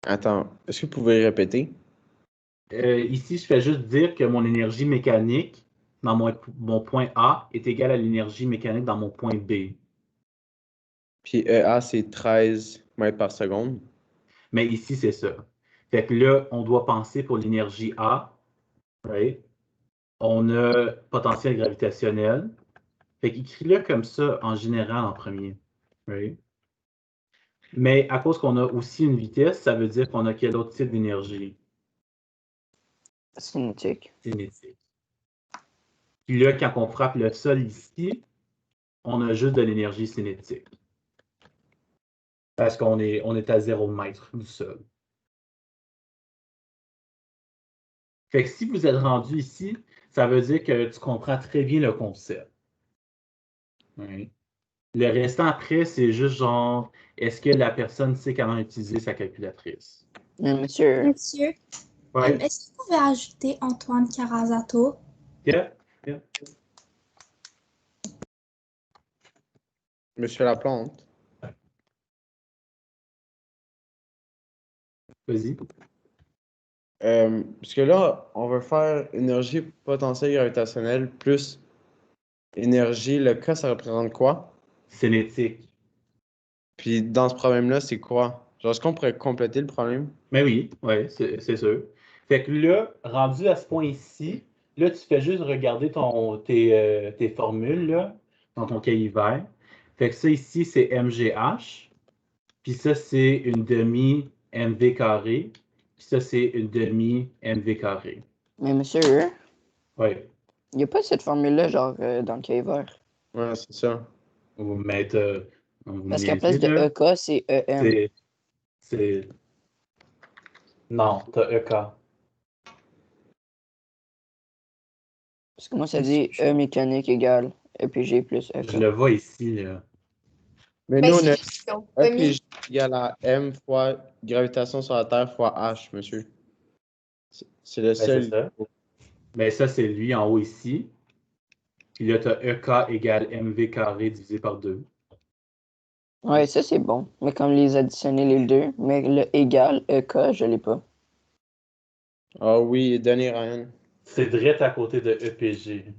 B: Attends, est-ce que vous pouvez répéter?
A: Ici, je fais juste dire que mon énergie mécanique dans mon point A est égale à l'énergie mécanique dans mon point B.
B: Puis EA, c'est 13 mètres par seconde.
A: Mais ici, c'est ça. Fait que là, on doit penser pour l'énergie A, right? On a potentiel gravitationnel. Fait qu'écris-le comme ça en général en premier. Right? Mais à cause qu'on a aussi une vitesse, ça veut dire qu'on a quel autre type d'énergie?
D: Cinétique.
A: Cinétique. Puis là, quand on frappe le sol ici, on a juste de l'énergie cinétique. Parce qu'on est à 0 mètre du sol. Fait que si vous êtes rendu ici, ça veut dire que tu comprends très bien le concept. Oui. Le restant après, c'est juste genre, est-ce que la personne sait comment utiliser sa calculatrice?
D: Monsieur.
O: Monsieur,
A: Ouais.
O: est-ce que vous pouvez ajouter Antoine Carazato?
A: Yeah.
B: Monsieur Laplante.
A: Vas-y.
B: Parce que là, on veut faire énergie potentielle gravitationnelle plus énergie. Le K, ça représente quoi?
A: Cinétique.
B: Puis dans ce problème-là, c'est quoi? Genre, est-ce qu'on pourrait compléter le problème?
A: Mais oui, c'est sûr. Fait que là, rendu à ce point ici, là, tu fais juste regarder tes formules là, dans ton cahier vert. Fait que ça ici, c'est MGH. Puis ça, c'est une demi MV carré. Puis ça, c'est une demi MV carré.
D: Mais monsieur,
A: Oui.
D: il n'y a pas cette formule-là, genre, dans le cahier vert.
B: Ouais, c'est ça.
A: Vous mettez.
D: Parce qu'à place de EK, c'est EM.
A: C'est. Non, t'as EK.
D: Parce que moi, ça dit E mécanique égale EPG plus EK.
A: Je le vois ici, là.
B: Mais
C: Ben,
B: nous, on
C: c'est
B: a
C: juste qu'ils ont pas
B: E
C: mis.
B: puis G égale à M fois gravitation sur la Terre fois H, monsieur. C'est le
A: Ben,
B: seul.
A: c'est ça. Mais ça, c'est lui en haut ici. Puis là, tu as EK égale MV carré divisé par 2.
D: Ouais, ça, c'est bon. Mais comme les additionner les deux, mais le égal EK, je l'ai pas.
B: Ah oui, Denis Ryan.
A: C'est direct à côté de EPG.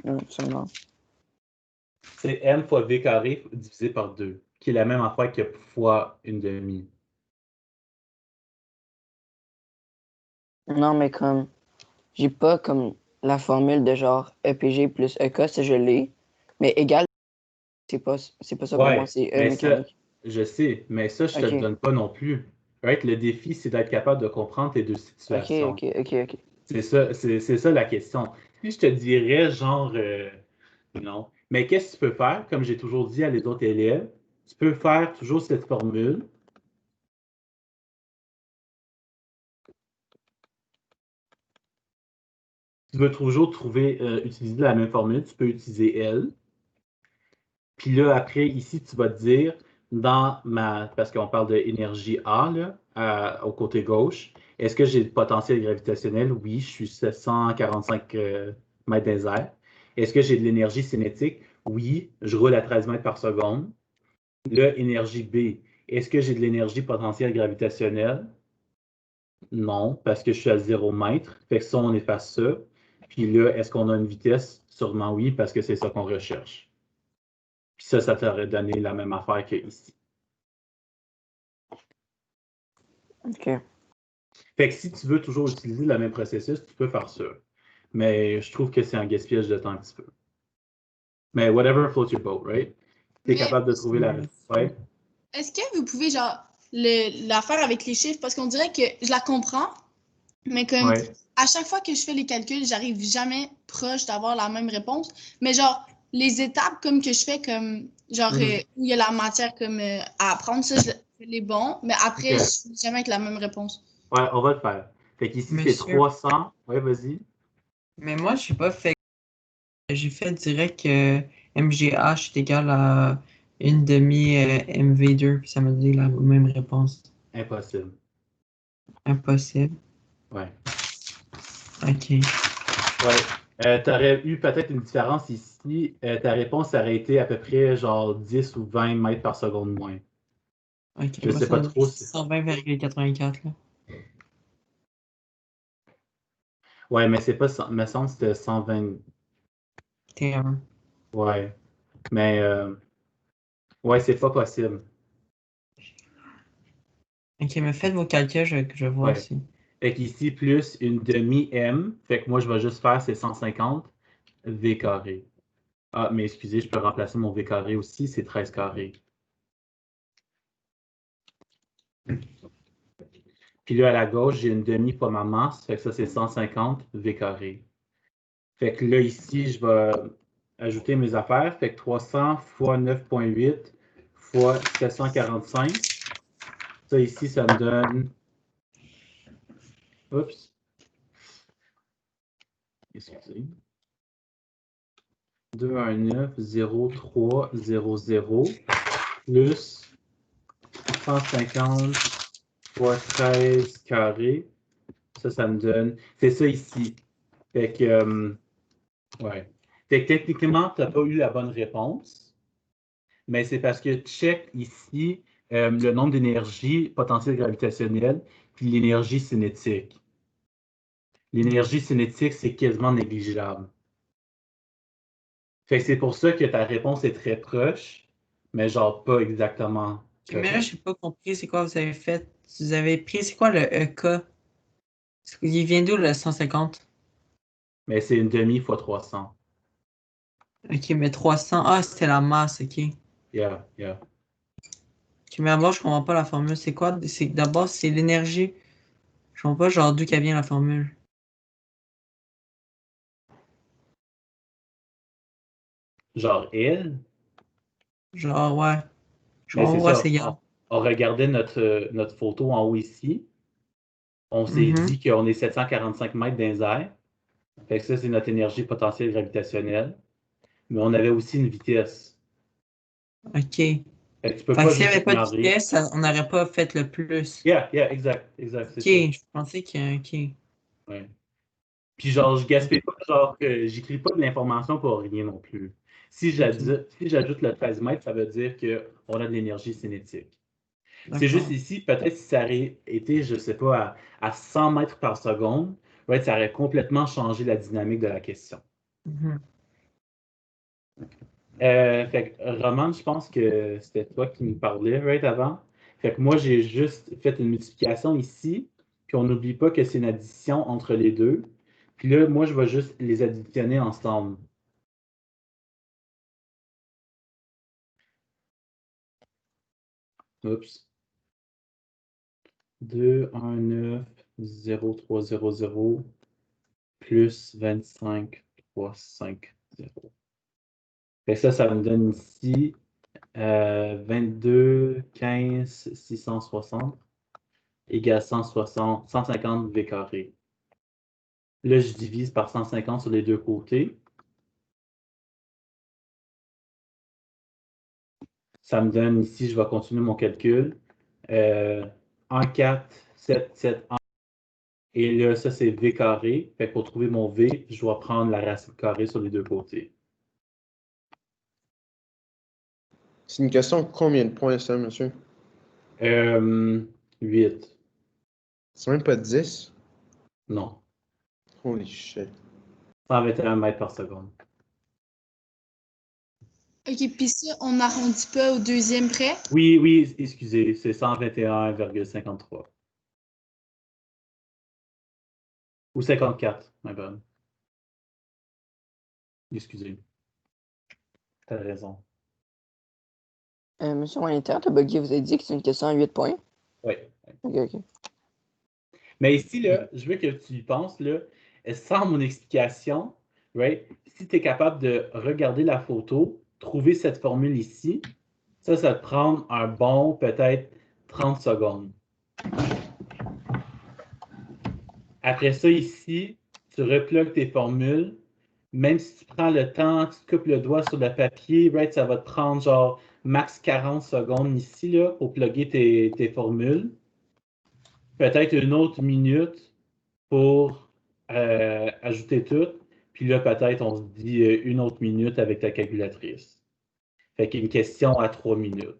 D: Absolument.
A: C'est M fois V carré divisé par 2, qui est la même affaire que fois une demi.
D: Non, mais comme, j'ai pas comme la formule de genre EPG plus EK, ça je l'ai. Mais égal, c'est pas ça pour moi, c'est E
A: mais
D: mécanique.
A: ça, je sais, mais ça, je te le donne pas non plus. Right? Le défi, c'est d'être capable de comprendre tes deux situations.
D: Ok.
A: C'est ça la question. Si je te dirais, genre, non. Mais qu'est-ce que tu peux faire? Comme j'ai toujours dit à les autres élèves, tu peux faire toujours cette formule. Tu veux toujours utiliser la même formule, tu peux utiliser L. Puis là, après, ici, tu vas te dire, parce qu'on parle d'énergie A, là, au côté gauche, est-ce que j'ai le potentiel gravitationnel? Oui, je suis 745 mètres dans les airs. Est-ce que j'ai de l'énergie cinétique? Oui, je roule à 13 mètres par seconde. Là, énergie B. Est-ce que j'ai de l'énergie potentielle gravitationnelle? Non, parce que je suis à 0 mètre. Fait que ça, on efface ça. Puis là, est-ce qu'on a une vitesse? Sûrement oui, parce que c'est ça qu'on recherche. Puis ça t'aurait donné la même affaire qu'ici.
D: OK.
A: Fait que si tu veux toujours utiliser le même processus, tu peux faire ça. Mais je trouve que c'est un gaspillage de temps un petit peu. Mais whatever floats your boat, right? Tu es
K: Mais-
A: capable de trouver la... Ouais.
K: Est-ce que vous pouvez, genre, la faire avec les chiffres? Parce qu'on dirait que je la comprends, mais comme
A: Ouais.
K: à chaque fois que je fais les calculs, j'arrive jamais proche d'avoir la même réponse. Mais genre, les étapes comme que je fais, comme genre où il y a la matière comme à apprendre, ça, je les bons, mais après,
A: Ok.
K: je suis jamais avec la même réponse.
A: Ouais, on va le faire. Fait qu'ici, c'est
L: Monsieur.
A: 300. Ouais, vas-y.
L: Mais moi, j'ai pas fait. J'ai fait direct que MGH est égal à une demi MV2, puis ça m'a dit la même réponse.
A: Impossible.
L: Impossible.
A: Ouais.
L: OK.
A: Ouais. Tu aurais eu peut-être une différence ici. Ta réponse aurait été à peu près genre 10 ou 20 mètres par seconde moins.
L: OK.
A: Je sais pas trop.
L: 120,84 là.
A: Ouais, mais c'est pas... Me semble que c'était 120...
L: T1.
A: Ouais. Mais... Ouais, c'est pas possible.
L: OK, mais faites vos calculs, je vois
A: Ouais.
L: aussi.
A: Fait qu'ici, plus une demi-M. Fait que moi, je vais juste faire c'est 150 V carré. Ah, mais excusez, je peux remplacer mon V carré aussi, c'est 13 carré. Puis là, à la gauche, j'ai une demi fois ma masse. Fait que ça, c'est 150 V carré. Fait que là, ici, je vais ajouter mes affaires. Fait que 300 fois 9,8 fois 745. Ça, ici, ça me donne... Oups. Excusez. 219,0300 plus 150 fois 13 carré. Ça me donne... C'est ça ici. Fait que... ouais. Fait que techniquement, tu n'as pas eu la bonne réponse. Mais c'est parce que check ici le nombre d'énergie potentielle gravitationnelle puis l'énergie cinétique. L'énergie cinétique, c'est quasiment négligeable. Fait que c'est pour ça que ta réponse est très proche, mais genre pas exactement
L: Mais là,
A: correcte.
L: j'ai pas compris c'est quoi vous avez fait. Vous avez pris, c'est quoi le EK? Il vient d'où le 150?
A: Mais c'est une demi fois 300.
L: Ok, mais 300. Ah, c'était la masse, ok.
A: Yeah, yeah.
L: Ok, mais d'abord, je comprends pas la formule. C'est quoi? D'abord, c'est l'énergie. Je comprends pas, genre, d'où qu'elle vient la formule.
A: Genre elle.
L: Genre, ouais. Je
A: Mais c'est
L: comprends pas,
A: ça.
L: c'est grave.
A: On regardait notre photo en haut ici. On s'est dit qu'on est 745 mètres dans les airs. Fait que ça, c'est notre énergie potentielle gravitationnelle. Mais on avait aussi une vitesse.
L: Ok.
A: Fait que tu peux
L: Fait
A: pas
L: que s'il n'y
A: juste
L: avait pas de
A: ignorer.
L: vitesse, on n'aurait pas fait le plus.
A: Yeah, yeah, exact, exact, c'est
L: Ok,
A: ça.
L: je pensais que. Ok.
A: Ouais. Puis genre, je gaspille pas, genre, j'écris pas de l'information pour rien non plus. Si j'ajoute le 13 mètres, ça veut dire qu'on a de l'énergie cinétique. C'est juste
L: D'accord.
A: ici, peut-être si ça aurait été, je sais pas, à 100 mètres par seconde, right, ça aurait complètement changé la dynamique de la question.
L: Mhm.
A: Fait que, Roman, je pense que c'était toi qui me parlais, right, avant. Fait que moi, j'ai juste fait une multiplication ici, puis on n'oublie pas que c'est une addition entre les deux. Puis là, moi, je vais juste les additionner ensemble. Oups. 2, 1, 9, 0, 3, 0, 0, plus 25, 3, 5, 0. Fait que ça me donne ici 22, 15, 660 égale 160, 150 V carré. Là, je divise par 150 sur les deux côtés. Ça me donne ici, je vais continuer mon calcul. 1, 4, 7, 7, 1. Et là, ça, c'est V carré. Fait que pour trouver mon V, je dois prendre la racine carrée sur les deux côtés.
B: C'est une question de combien de points, ça, monsieur?
A: 8.
B: C'est même pas 10?
A: Non.
B: Holy shit.
A: 121 mètres par seconde.
K: Ok, puis ça, on n'arrondit pas au deuxième près.
A: Oui, oui, excusez, c'est 121,53. Ou 54, ma bonne. Excusez. T'as raison.
D: Monsieur Moniteur, t'as bugué, vous avez dit que c'est une question à 8 points?
A: Oui.
D: Ok, ok.
A: Mais ici, là, je veux que tu y penses, là, sans mon explication, right, si tu es capable de regarder la photo, trouver cette formule ici, ça te prend un bon, peut-être 30 secondes. Après ça, ici, tu replugues tes formules. Même si tu prends le temps, tu te coupes le doigt sur le papier, right, ça va te prendre genre max 40 secondes ici là, pour plugger tes formules. Peut-être une autre minute pour ajouter tout. Puis là, peut-être on se dit une autre minute avec ta calculatrice. Fait qu'une question à 3 minutes.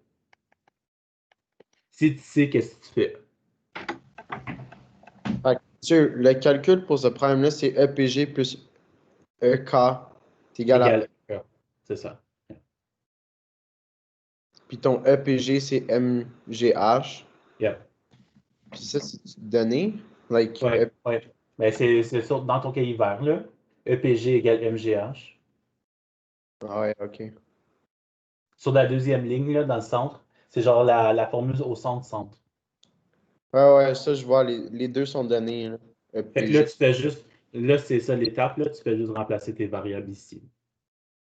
A: Si tu sais qu'est-ce que tu fais.
B: Fait que, monsieur, le calcul pour ce problème-là, c'est EPG plus EK est égal à...
A: Égal. C'est ça.
B: Puis ton EPG, c'est MGH.
A: Yep.
B: Puis ça, c'est donné. Like,
A: Ouais, ouais. Mais c'est sûr, dans ton cahier vert, là, EPG égale MGH.
B: Ah ouais, ok.
A: Sur la deuxième ligne, là, dans le centre, c'est genre la formule au centre-centre.
B: Ouais, ça, je vois, les deux sont donnés. Là.
A: Fait que là,
B: EPG.
A: tu fais juste, là, c'est ça l'étape, là, tu fais juste remplacer tes variables ici.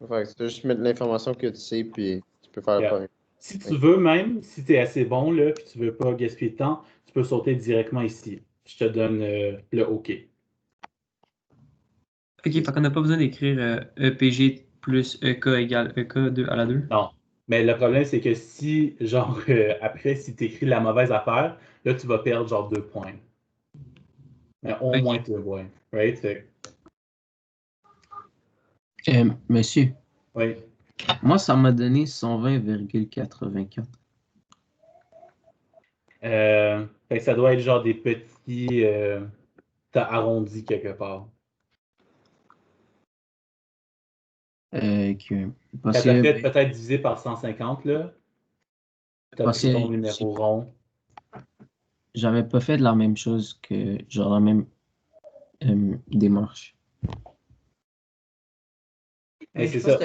B: Fait que tu peux juste mettre l'information que tu sais, puis tu peux faire le
A: Yeah.
B: problème.
A: Si tu veux même, si tu es assez bon, là, puis tu veux pas gaspiller de temps, tu peux sauter directement ici. Je te donne le OK.
N: Ok, fait qu'on n'a pas besoin d'écrire EPG plus EK égale EK 2 à la 2.
A: Non. Mais le problème, c'est que si, genre, après, si tu écris la mauvaise affaire, là, tu vas perdre genre 2 points. Mais au moins 2 points. Right? Fait
I: Monsieur,
A: oui.
I: moi, ça m'a donné 120,84.
A: Fait que ça doit être genre des petits. T'as arrondi quelque part. Quand t'as fait peut-être divisé par 150, là, t'as
I: Parce
A: pris ton
I: que
A: numéro rond.
I: j'avais pas fait la même chose que, genre, la même démarche.
A: Et c'est ça.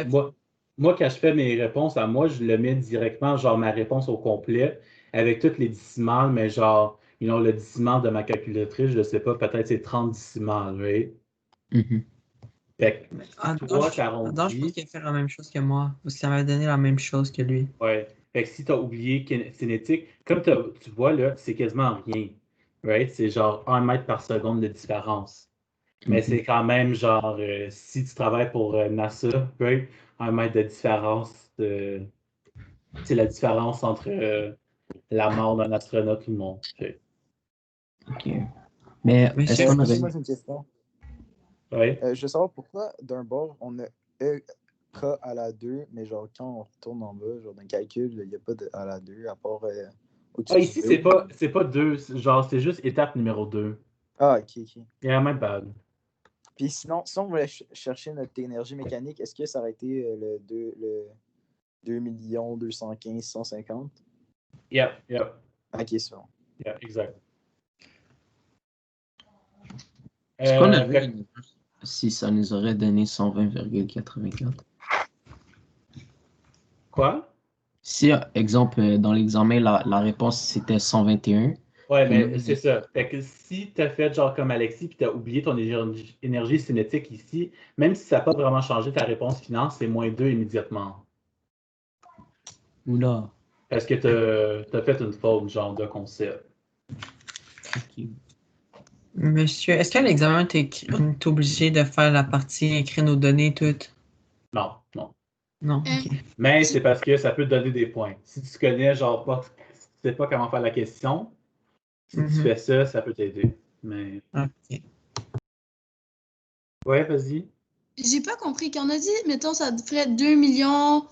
A: Moi, quand je fais mes réponses à moi, je le mets directement, genre ma réponse au complet, avec toutes les décimales, mais genre, le décimal de ma calculatrice, je sais pas, peut-être c'est 30 décimales, right? Fait que toi,
L: je pense
A: t'arrondis.
L: qu'il a fait la même chose que moi. Parce que ça m'a donné la même chose que lui.
A: Ouais. Fait que si t'as oublié cinétique, comme tu vois là, c'est quasiment rien. Right? C'est genre 1 mètre par seconde de différence. Mais c'est quand même genre, si tu travailles pour NASA, right? 1 mètre de différence, c'est la différence entre la mort d'un astronaute ou non.
I: OK. Mais est-ce qu'on
P: Moi,
I: avait...
P: j'ai une question.
A: Oui.
P: Je veux savoir pourquoi, d'un bord, on a EK à la 2, mais genre, quand on retourne en bas, genre, dans le calcul, il n'y a pas de à la 2, à part au-dessus du
A: Ici,
P: V.
A: c'est pas 2, genre, c'est juste étape numéro 2.
P: Ah, ok.
A: Il y a même pas.
P: Puis sinon, si on voulait chercher notre énergie mécanique, est-ce que ça aurait été le 2 215 150?
A: Yep.
P: Ok, c'est bon.
A: Yeah, exact.
I: Est-ce qu'on avait si ça nous aurait donné 120,84?
A: Quoi?
I: Si, exemple, dans l'examen, la réponse c'était 121.
A: Ouais, mais c'est ça. Fait que si tu as fait genre comme Alexis puis tu as oublié ton énergie cinétique ici, même si ça n'a pas vraiment changé ta réponse finale, c'est -2 immédiatement.
I: Oula.
A: Parce que tu as fait une faute, genre, de concept.
L: Monsieur, est-ce qu'à l'examen, tu es obligé de faire la partie écrire nos données toutes?
A: Non.
L: Non, ok.
A: Mais c'est parce que ça peut te donner des points. Si tu connais, genre, si tu sais pas comment faire la question, si tu fais ça, ça peut t'aider. Mais.
L: Ok.
A: Ouais, vas-y.
K: J'ai pas compris. Quand on a dit, mettons, ça ferait 2 millions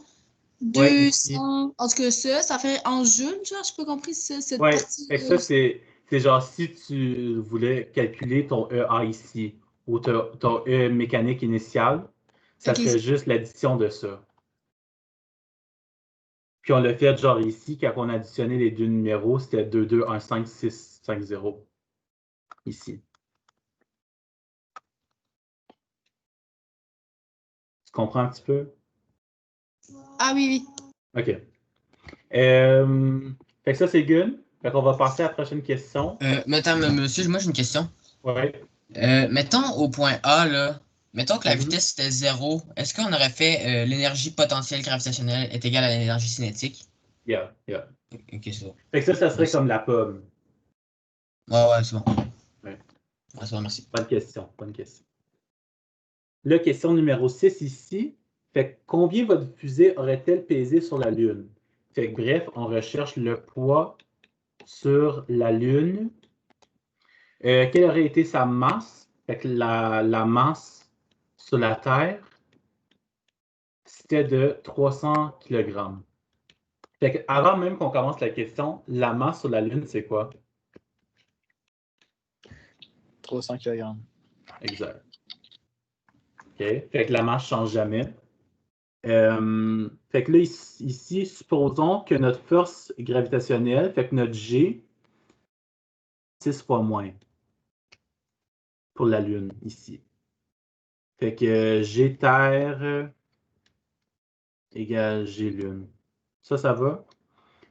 K: 200.
A: Ouais,
K: en tout cas, ça fait en joules, genre, j'ai pas compris cette
A: ouais,
K: partie.
A: fait que ça, c'est genre si tu voulais calculer ton EA ici ou ton E mécanique initial, ça
K: Ok.
A: serait juste l'addition de ça. Puis on l'a fait genre ici, quand on a additionné les deux numéros, c'était 2, 2, 1, 5, 6, 5, 0. Ici. Tu comprends un petit peu?
K: Ah oui.
A: OK. Fait que ça, c'est good. Fait qu'on va passer à la prochaine question.
G: Monsieur, moi j'ai une question.
A: Ouais.
G: Mettons au point A, là, mettons que la vitesse était 0, est-ce qu'on aurait fait l'énergie potentielle gravitationnelle est égale à l'énergie cinétique?
A: Yeah.
G: Ok, c'est bon.
A: Fait que ça serait comme la pomme.
G: Ouais, c'est bon.
A: Ouais.
G: C'est bon, merci.
A: Bonne question. La question numéro 6 ici. Fait que combien votre fusée aurait-elle pesé sur la Lune? Fait que bref, on recherche le poids sur la Lune. Quelle aurait été sa masse? Fait que la masse sur la Terre, c'était de 300 kg. Fait que avant même qu'on commence la question, la masse sur la Lune, c'est quoi?
P: 300 kg.
A: Exact. OK. Fait que la masse ne change jamais. Fait que là, ici, supposons que notre force gravitationnelle, fait que notre G, 6 fois moins pour la Lune, ici. Fait que G Terre égale G Lune. Ça va?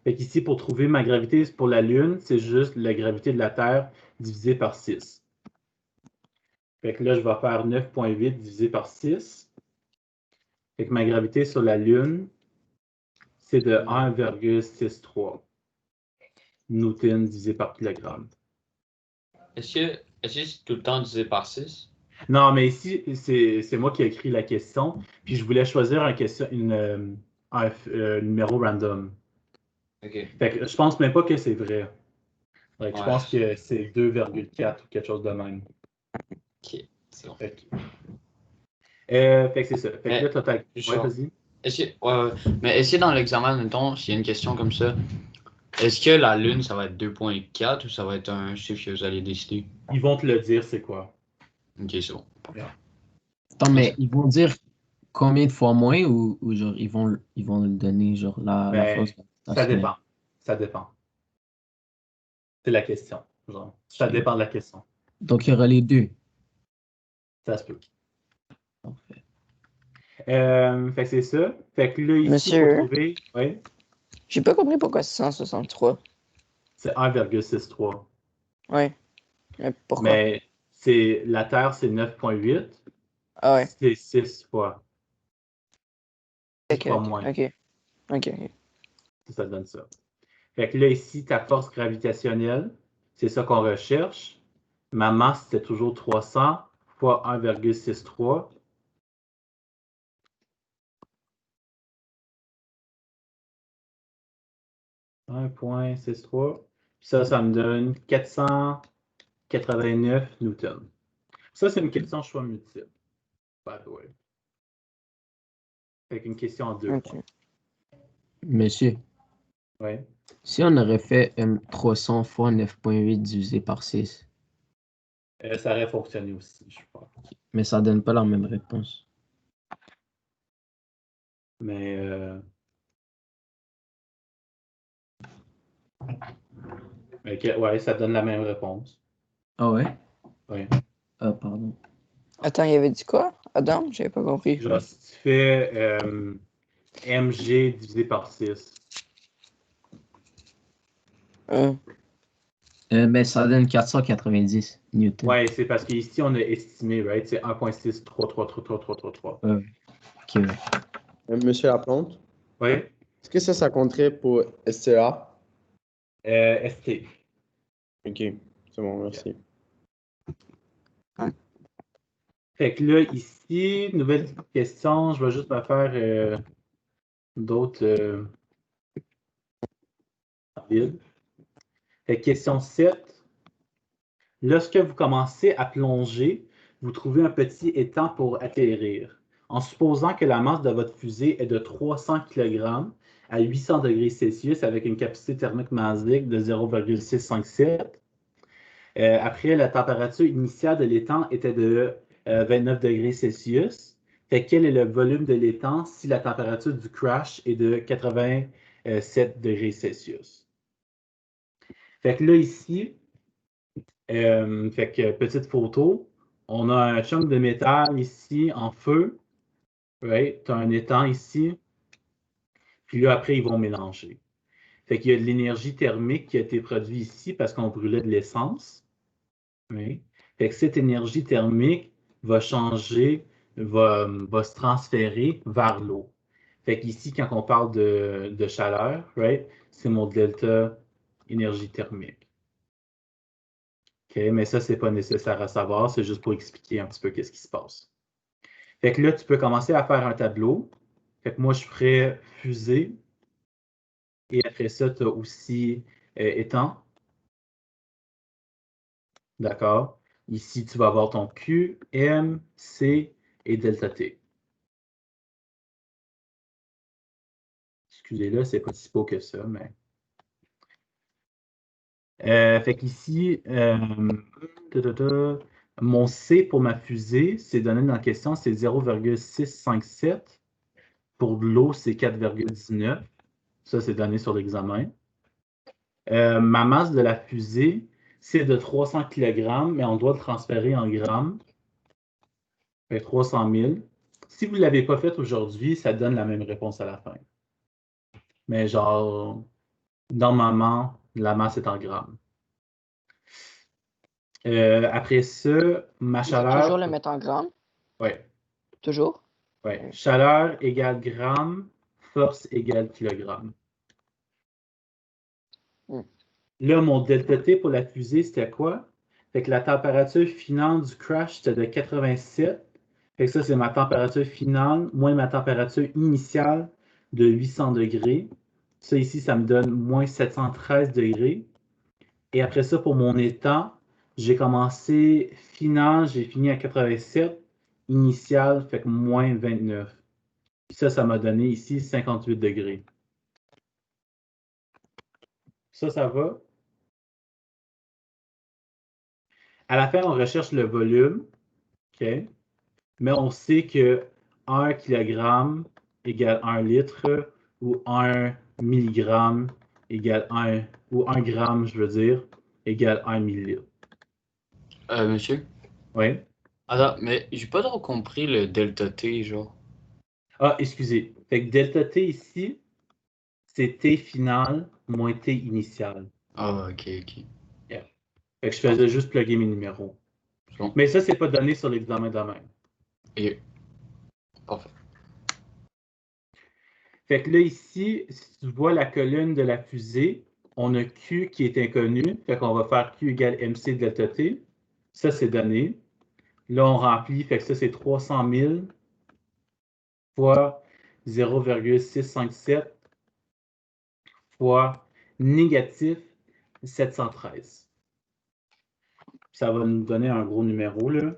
A: Fait qu'ici, pour trouver ma gravité pour la Lune, c'est juste la gravité de la Terre divisée par 6. Fait que là, je vais faire 9,8 divisé par 6. Fait que ma gravité sur la Lune, c'est de 1,63 Newton divisé par kilogramme.
E: Est-ce que c'est tout le temps divisé par 6?
A: Non, mais ici, c'est moi qui ai écrit la question, puis je voulais choisir un numéro random.
E: OK.
A: Fait que je pense même pas que c'est vrai. Ouais, je pense que c'est 2,4 ou quelque chose de même.
E: OK, c'est bon.
A: Fait que c'est ça. Fait que là, total. Ouais, vas-y.
E: Mais est-ce que dans l'examen, mettons, s'il y a une question comme ça, est-ce que la Lune, ça va être 2,4 ou ça va être un chiffre que vous allez décider?
A: Ils vont te le dire, c'est quoi.
E: Ok, c'est bon.
I: Attends, mais ils vont dire combien de fois moins ou genre ils vont le donner, genre la force
A: Ben, ça
I: gravitationnelle?
A: dépend. Ça dépend. C'est la question. Genre, ça
I: Ok.
A: dépend de la question.
I: Donc il y aura les deux.
A: Ça se peut.
I: Parfait.
A: Fait que c'est ça. Fait que là, ici, pour
D: Monsieur,
A: trouver, oui,
D: j'ai pas compris pourquoi c'est 163.
A: c'est 1,63.
D: Ouais. Mais pourquoi?
A: Mais la Terre, c'est 9,8.
D: Ah ouais.
A: C'est 6 fois. 6
D: Ok,
A: fois
D: ok,
A: moins.
D: ok. Ok, ok.
A: Ça donne ça. Fait que là, ici, ta force gravitationnelle, c'est ça qu'on recherche. Ma masse, c'était toujours 300 fois 1,63. « 1,63. Ça me donne 489 newtons. Ça, c'est une question choix multiple. By the way. Fait qu'une question en 2 points.
I: Monsieur,
A: Oui.
I: si on aurait fait 300 fois 9,8 divisé par 6,
A: Ça aurait fonctionné aussi, je crois.
I: mais ça donne pas la même réponse.
A: Mais ouais, ça donne la même réponse.
I: Ah ouais?
A: Oui.
I: Ah, pardon.
D: Attends, il avait dit quoi? Adam? J'avais pas compris.
A: Genre, si tu fais mg divisé par 6.
I: Ben, ça donne 490 newtons.
A: Ouais, c'est parce qu'ici, on a estimé, right? C'est 1,633333333.
I: Ok, ouais.
B: Monsieur Laplante,
A: Oui.
B: est-ce que ça compterait pour STA?
A: ST.
B: Ok, c'est bon, merci.
A: Fait que là, ici, nouvelle question. Je vais juste me faire d'autres rapides. Fait que question 7. Lorsque vous commencez à plonger, vous trouvez un petit étang pour atterrir. En supposant que la masse de votre fusée est de 300 kg à 800 degrés Celsius avec une capacité thermique basique de 0,657. Après, la température initiale de l'étang était de 29 degrés Celsius. Fait quel est le volume de l'étang si la température du crash est de 87 degrés Celsius? Fait que là, ici, fait que petite photo, on a un chunk de métal ici en feu. Right? Tu as un étang ici. Puis là, après, ils vont mélanger. Fait qu'il y a de l'énergie thermique qui a été produite ici parce qu'on brûlait de l'essence. Oui. Fait que cette énergie thermique va changer, va se transférer vers l'eau. Fait qu'ici, quand on parle de chaleur, right, c'est mon delta énergie thermique. OK, mais ça, c'est pas nécessaire à savoir, c'est juste pour expliquer un petit peu qu'est-ce qui se passe. Fait que là, tu peux commencer à faire un tableau. Fait que moi, je ferais fusée. Et après ça, tu as aussi étang. D'accord? Ici, tu vas avoir ton Q, M, C et delta T. Excusez-le, c'est pas si beau que ça, mais. Fait qu'ici, mon C pour ma fusée, c'est donné dans la question, c'est 0,657. Pour de l'eau, c'est 4,19. Ça, c'est donné sur l'examen. Ma masse de la fusée, c'est de 300 kg, mais on doit le transférer en grammes. Fait 300 000. Si vous ne l'avez pas fait aujourd'hui, ça donne la même réponse à la fin. Mais genre, normalement, la masse est en grammes. Après ça, ma
D: Il faut
A: chaleur.
D: toujours le mettre en grammes?
A: Oui.
D: Toujours?
A: Oui. Chaleur égale gramme, force égale kilogramme. Là, mon delta T pour la fusée, c'était quoi? Fait que la température finale du crash, c'était de 87. Fait que ça, c'est ma température finale, moins ma température initiale de 800 degrés. Ça, ici, ça me donne moins 713 degrés. Et après ça, pour mon étang, j'ai commencé final, j'ai fini à 87. Initial, fait que moins 29. Puis ça m'a donné ici 58 degrés. Ça va? À la fin, on recherche le volume. OK? Mais on sait que 1 kg égale 1 litre ou 1 milligramme égale 1, ou 1 gramme, je veux dire, égale 1 millilitre.
E: Monsieur?
A: Oui.
E: Attends, mais j'ai pas trop compris le delta T, genre.
A: Ah, excusez. Fait que delta T ici, c'est T final moins T initial.
E: Ah, ok, ok.
A: Yeah. Fait que je faisais juste plugger mes numéros.
E: Bon.
A: Mais ça, c'est pas donné sur l'examen de même.
E: Et... Parfait.
A: Fait que là, ici, si tu vois la colonne de la fusée, on a Q qui est inconnu. Fait qu'on va faire Q égale MC delta T. Ça, c'est donné. Là, on remplit. Fait que ça, c'est 300 000 fois 0,657 fois négatif 713. Ça va nous donner un gros numéro, là.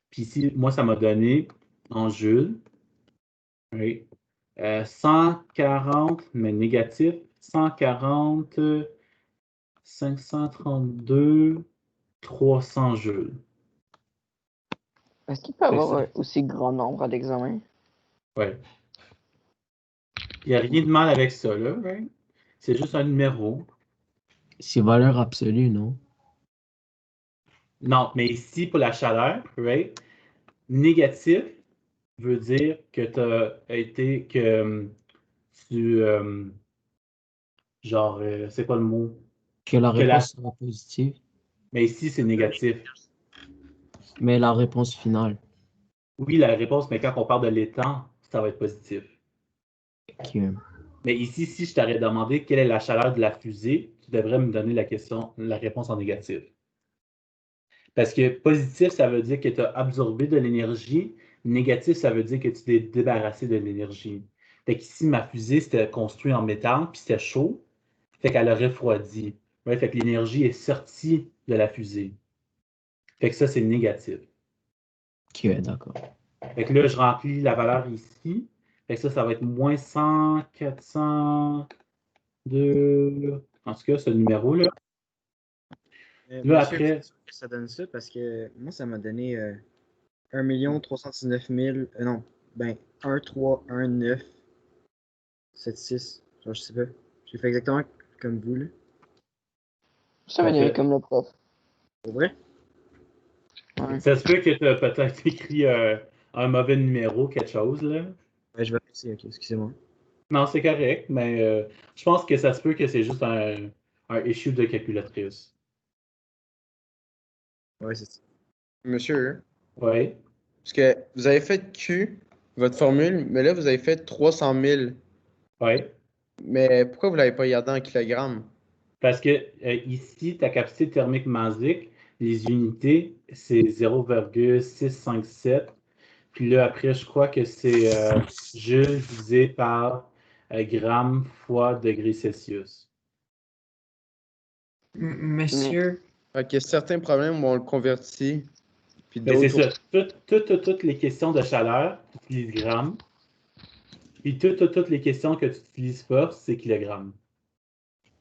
A: Puis ici, moi, ça m'a donné en joules, oui, 140, mais négatif, 140, 532, 300 joules.
D: Est-ce qu'il peut y avoir un aussi grand nombre d'examens?
A: Oui. Il n'y a rien de mal avec ça, là, right? C'est juste un numéro.
I: C'est valeur absolue, non?
A: Non, mais ici, pour la chaleur, right? Négatif veut dire que tu as été, que tu, genre, c'est quoi le mot?
I: Que la réponse sera positive.
A: Mais ici, c'est négatif.
I: Mais la réponse finale.
A: Oui, la réponse, mais quand on parle de l'étang, ça va être positif.
I: Ok.
A: Mais ici, si je t'aurais demandé quelle est la chaleur de la fusée, tu devrais me donner la réponse en négatif. Parce que positif, ça veut dire que tu as absorbé de l'énergie. Négatif, ça veut dire que tu t'es débarrassé de l'énergie. Fait qu'ici, ma fusée, c'était construit en métal, puis c'était chaud. Fait qu'elle a refroidi. Ouais, fait que l'énergie est sortie de la fusée. Fait que ça, c'est négatif.
I: Ok, d'accord.
A: Fait que là, je remplis la valeur ici. Fait que ça va être moins 100, 400, en tout cas, ce numéro-là. Là,
M: Monsieur,
A: après.
M: c'est sûr que ça donne ça parce que moi, ça m'a donné 1 319 000. Non, ben 1 3 1 9 7 6. Genre, je sais pas. J'ai fait exactement comme vous, là.
D: Ça va donner comme le prof.
M: Pour vrai?
D: Ouais.
A: Ça se peut que tu as peut-être écrit un mauvais numéro, quelque chose, là.
M: Ouais, je vais essayer, ok, excusez-moi.
A: Non, c'est correct, mais je pense que ça se peut que c'est juste un issue de calculatrice.
M: Ouais, c'est ça.
B: Monsieur,
A: Oui.
B: parce que vous avez fait Q, votre formule, mais là, vous avez fait 300 000.
A: Oui.
B: Mais pourquoi vous ne l'avez pas gardé en kilogrammes?
A: Parce que ici, ta capacité thermique masique, les unités, c'est 0,657. Puis là, après, je crois que c'est joule divisé par gramme fois degré Celsius.
L: Monsieur,
B: Fait que certains problèmes, on le convertit. Puis
A: Mais c'est
B: d'autres.
A: ça. Toutes les questions de chaleur, tu utilises grammes. Puis toutes les questions que tu n'utilises pas, c'est kilogrammes.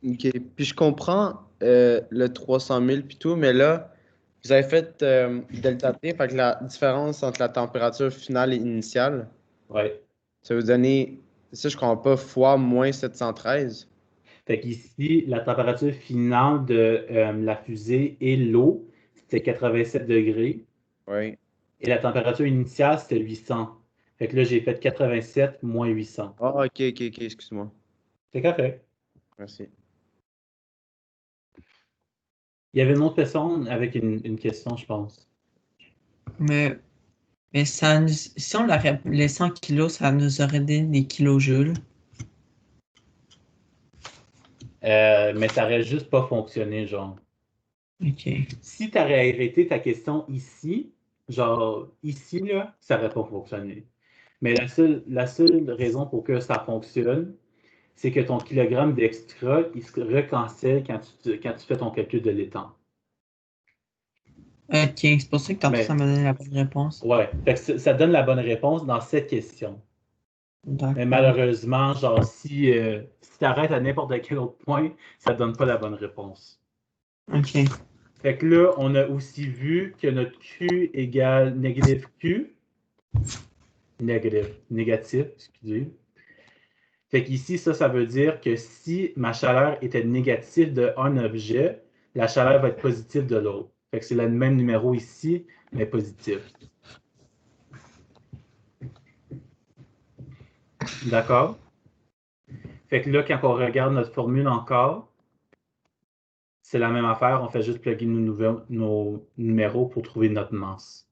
B: OK. Puis je comprends le 300 000 puis tout, mais là, vous avez fait delta T, fait que la différence entre la température finale et initiale,
A: Oui.
B: ça vous donner, ça je comprends pas, fois moins 713.
A: Fait qu'ici, la température finale de la fusée et l'eau, c'était 87 degrés.
B: Oui.
A: Et la température initiale, c'était 800. Fait que là, j'ai fait 87 moins 800.
B: Ah, OK, excuse-moi.
A: C'est correct.
B: Merci.
A: Il y avait une autre personne avec une question, je pense.
L: mais ça, si on l'aurait laissé en kilos, ça nous aurait donné des kilojoules.
A: Mais ça n'aurait juste pas fonctionné, genre.
L: OK.
A: Si tu aurais arrêté ta question ici, genre ici, là, ça n'aurait pas fonctionné. Mais la seule raison pour que ça fonctionne, c'est que ton kilogramme d'extra, il se recancelle quand tu fais ton calcul de l'étang.
L: OK, c'est pour ça que tantôt, ça m'a donné la bonne réponse.
A: Ouais, fait que ça donne la bonne réponse dans cette question. Mais
L: D'accord.
A: malheureusement, genre, si tu arrêtes à n'importe quel autre point, ça ne donne pas la bonne réponse.
L: OK.
A: Fait que là, on a aussi vu que notre Q égale négatif Q. Négatif, excusez. Fait qu'ici, ça veut dire que si ma chaleur était négative d'un objet, la chaleur va être positive de l'autre. Fait que c'est le même numéro ici, mais positif. D'accord? Fait que là, quand on regarde notre formule encore, c'est la même affaire, on fait juste plugger nos numéros pour trouver notre masse.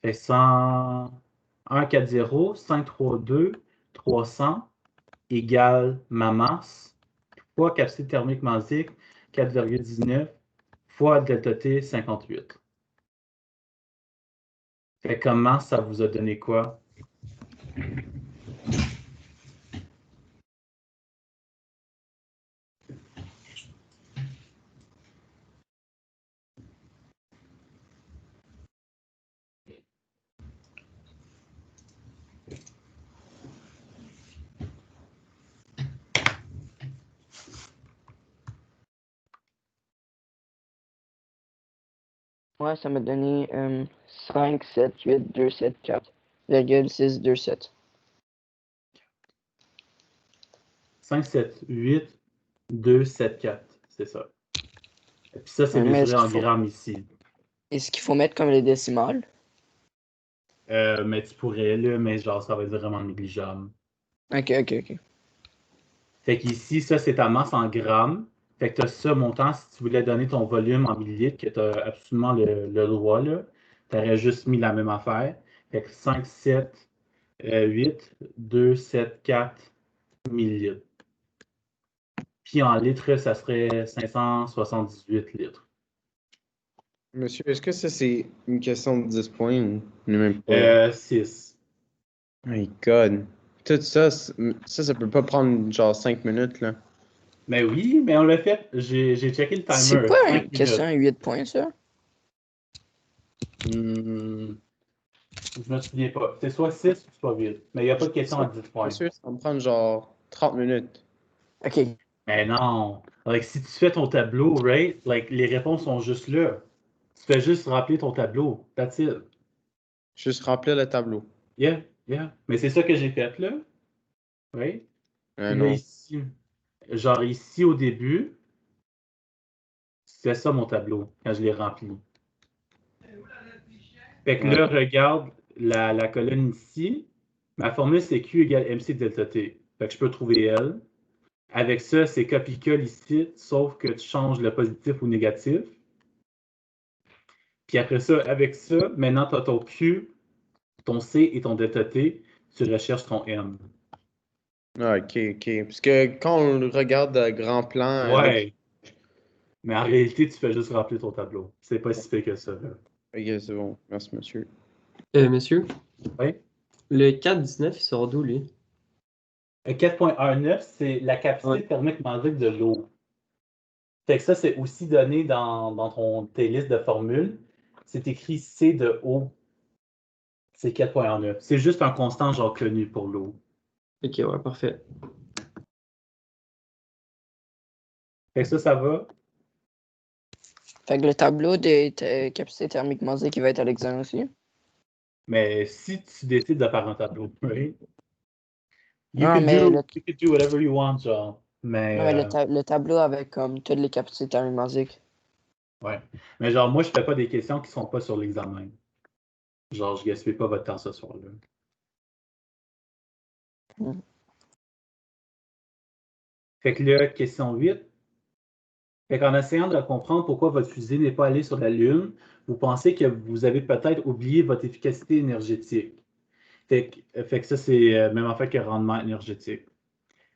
A: Fait 140, 532, 300 égale ma masse fois capacité thermique massique 4,19 fois delta T 58. Fait comment ça vous a donné quoi?
D: Ouais, ça m'a donné 5, 7, 8, 2, 7, 4,627.
A: 5, 7, 8, 2, 7, 4. C'est ça. Et puis ça, c'est
D: Mais
A: mesuré en grammes ici.
D: Est-ce qu'il faut mettre comme les décimales?
A: Mais tu pourrais, là, mais genre, ça va être vraiment négligeable.
D: Ok.
A: Fait qu'ici, ça, c'est ta masse en grammes. Fait que tu as ça montant. Si tu voulais donner ton volume en millilitres, que tu as absolument le droit, là, tu aurais juste mis la même affaire. Fait que 5, 7, 8, 2, 7, 4 millilitres. Puis en litres, ça serait 578 litres.
B: Monsieur, est-ce que ça, c'est une question de 10 points ou même pas?
A: 6.
B: My God. Tout ça, ça peut pas prendre genre 5 minutes, là.
A: Mais oui, mais on l'a fait. J'ai checké le
D: C'est
A: timer.
D: pas
A: 5
D: une question à
A: minutes.
D: 8 points, ça?
A: Je me souviens pas. C'est soit 6 ou soit 8. Mais il n'y a pas de question à 10 points.
B: Monsieur, ça va me prendre genre 30 minutes.
D: Ok.
A: Mais non. Like, si tu fais ton tableau, right? Like, les réponses sont juste là. Tu fais juste remplir ton tableau. That's it.
B: Juste remplir le tableau.
A: Yeah. Mais c'est ça que j'ai fait là. Right? Puis là,
B: Non.
A: ici, genre ici au début, c'est ça mon tableau quand je l'ai rempli. Fait que là, regarde la colonne ici. Ma formule, c'est Q égale MC delta T. Fait que je peux trouver L. Avec ça, c'est copie-colle ici, sauf que tu changes le positif au négatif. Puis après ça, avec ça, maintenant, tu as ton Q, ton C et ton delta T. Tu recherches ton M.
B: Ah, ok. Parce que quand on le regarde à grand plan.
A: Ouais. Mais en réalité, tu fais juste remplir ton tableau. C'est pas si pire que ça. Là.
B: Ok, c'est bon. Merci, monsieur.
N: Monsieur?
A: Oui?
N: Le 4,19, il sort d'où, lui?
A: 4.19, c'est la capacité thermique massique de l'eau. Fait que ça, c'est aussi donné dans tes listes de formules. C'est écrit C de eau. C'est 4.9. C'est juste un constant genre connu pour l'eau.
N: Ok, ouais, parfait.
A: Fait que ça va?
D: Fait que le tableau des capacités thermiques massiques, qui va être à l'examen aussi?
A: Mais si tu décides de faire un tableau, right? You
D: Non,
A: could
D: mais
A: do whatever you want, genre. Mais,
D: non, mais le tableau avec comme toutes les capacités thermiques massiques.
A: ouais. Mais genre, moi, je fais pas des questions qui sont pas sur l'examen. Genre, je gaspille pas votre temps ce soir-là. Fait que là, question 8. Fait qu'en essayant de comprendre pourquoi votre fusée n'est pas allée sur la Lune, vous pensez que vous avez peut-être oublié votre efficacité énergétique. Fait que ça, c'est même en fait que rendement énergétique.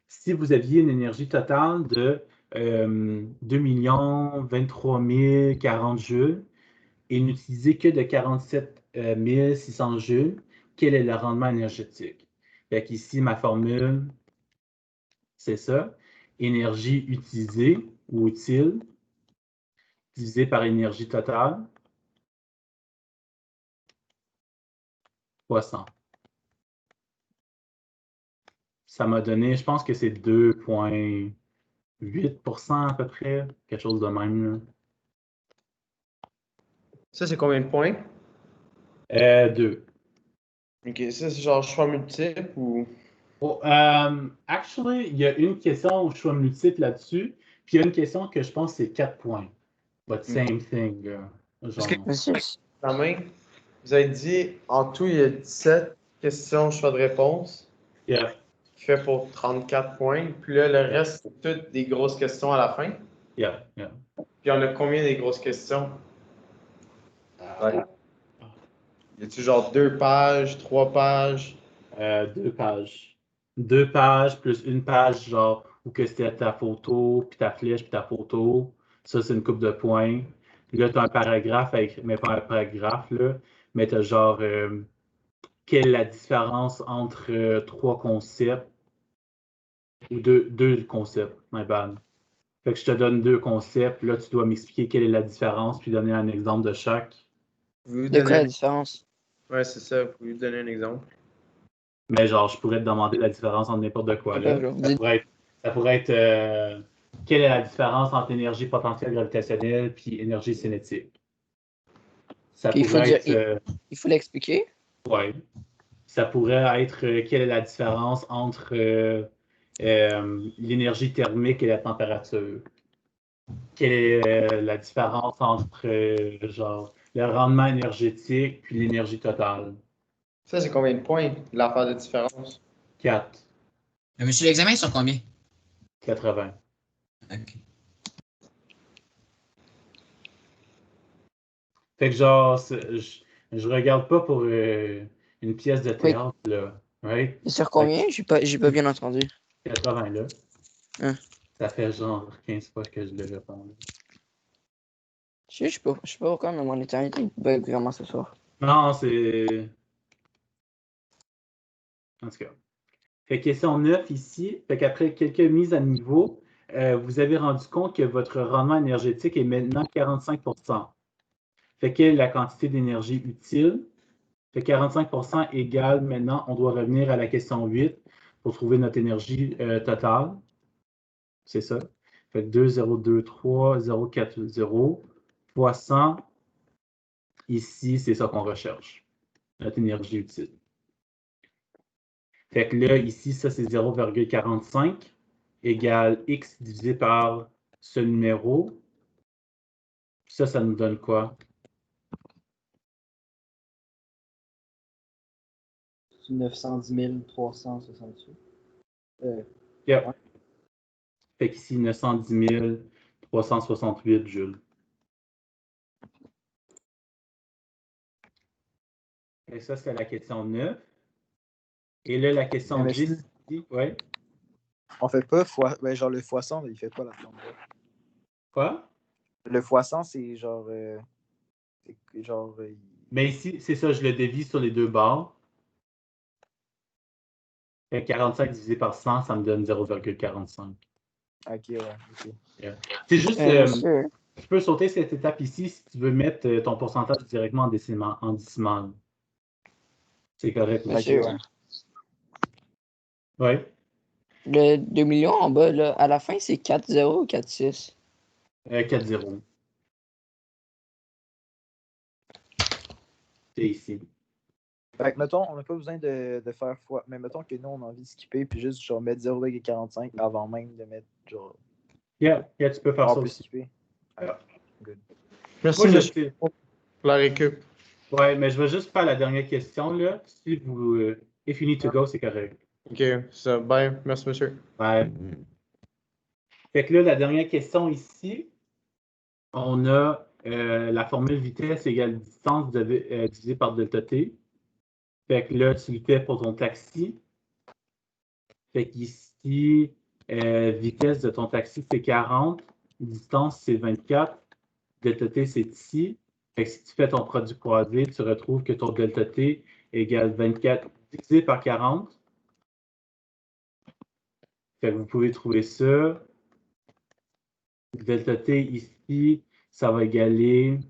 A: Si vous aviez une énergie totale de 2 23 040 joules et n'utilisez que de 47 600 joules, quel est le rendement énergétique? Fait qu'ici, ma formule, c'est ça. Énergie utilisée ou utile divisé par énergie totale fois 100. ça m'a donné, je pense que c'est 2,8% à peu près, quelque chose de même. Là.
B: Ça, c'est combien de points?
A: 2.
B: Ok, ça, c'est genre choix multiple ou.
A: Oh, actually, il y a une question au choix multiple là-dessus, puis il y a une question que je pense c'est 4 points. But same thing.
B: Parce que
A: Genre.
B: la main, vous avez dit en tout, il y a 17 questions choix de réponse.
A: Yeah.
B: Qui fait pour 34 points. Puis là, le reste, c'est toutes des grosses questions à la fin.
A: Yeah.
B: Puis on a combien des grosses questions? Ouais. Y a-tu genre 2 pages, 3 pages?
A: 2 pages. 2 pages plus une page, genre, où que c'était ta photo, puis ta flèche, puis ta photo. Ça, c'est une coupe de points. Puis là, tu as un paragraphe, mais pas un paragraphe, là. Mais tu as genre, quelle est la différence entre 3 concepts ou deux concepts, my bad. Fait que je te donne 2 concepts. Là, tu dois m'expliquer quelle est la différence, puis donner un exemple de chaque.
D: De quoi la différence?
B: Ouais, c'est ça. Vous pouvez donner un exemple.
A: Mais genre, je pourrais te demander la différence entre n'importe quoi. Là. Ça pourrait être quelle est la différence entre énergie potentielle gravitationnelle puis énergie cinétique. Ça
D: Puis
A: pourrait être.
D: il faut l'expliquer?
A: Oui. Ça pourrait être quelle est la différence entre l'énergie thermique et la température. Quelle est la différence entre genre le rendement énergétique puis l'énergie totale.
B: Ça, c'est combien de points, l'affaire de différence?
A: 4.
G: Monsieur l'examen, ils sont combien?
A: 80.
G: Ok.
A: Fait que genre, je regarde pas pour une pièce de théâtre, là. Right?
D: Et sur combien? J'ai pas bien entendu.
A: 80, là.
D: Hein?
A: Ça fait genre 15 fois que je le réponds.
D: Je sais pas pourquoi, mais mon internet il bug vraiment ce soir.
A: Non, c'est... En tout cas. Fait question 9 ici. Fait qu'après quelques mises à niveau, vous avez rendu compte que votre rendement énergétique est maintenant 45%. Fait quelle est la quantité d'énergie utile? Fait 45% égale, maintenant, on doit revenir à la question 8 pour trouver notre énergie totale. C'est ça. Fait que 2,023, 0,40 fois 100. Ici, c'est ça qu'on recherche, notre énergie utile. Fait que là, ici, ça, c'est 0,45 égale x divisé par ce numéro. Ça nous donne quoi?
M: C'est 910 368.
A: Yeah. Ouais. Fait qu'ici, 910 368 joules. Et ça, c'était la question 9. Et là, la question 10, ouais.
P: On fait pas ben, genre le fois 100, il fait pas la forme.
A: Quoi?
P: Le fois 100, c'est genre.
A: Mais ici, c'est ça, je le dévise sur les deux bords. Fait 45 divisé par 100, ça me donne 0,45.
P: Ok, ouais. Okay.
A: Yeah. C'est juste, tu peux sauter cette étape ici si tu veux mettre ton pourcentage directement en décimal. C'est correct aussi.
D: Okay,
A: Oui.
D: Le 2 millions en bas, là, à la fin, c'est 4-0 ou 4-6?
A: 4-0. C'est ici.
P: Fait que, mettons, on n'a pas besoin de faire fois. Mais mettons que nous, on a envie de skipper puis juste genre mettre 0,45 avant même de mettre genre.
A: Yeah, tu peux faire ça aussi.
P: Skipper.
A: Yeah.
P: Good.
B: Merci, monsieur, pour la récup.
A: Ouais, mais je vais juste faire la dernière question, là. Si vous... if you need to go, c'est correct.
B: OK, ça. Bye. Merci, monsieur.
A: Bye. Fait que là, la dernière question ici, on a la formule vitesse égale distance divisée par delta t. Fait que là, tu le fais pour ton taxi. Fait qu'ici, vitesse de ton taxi, c'est 40. Distance, c'est 24. Delta t, c'est ici. Fait que si tu fais ton produit croisé, tu retrouves que ton delta t égale 24 divisé par 40. Fait que vous pouvez trouver ça. Delta t ici, ça va égaler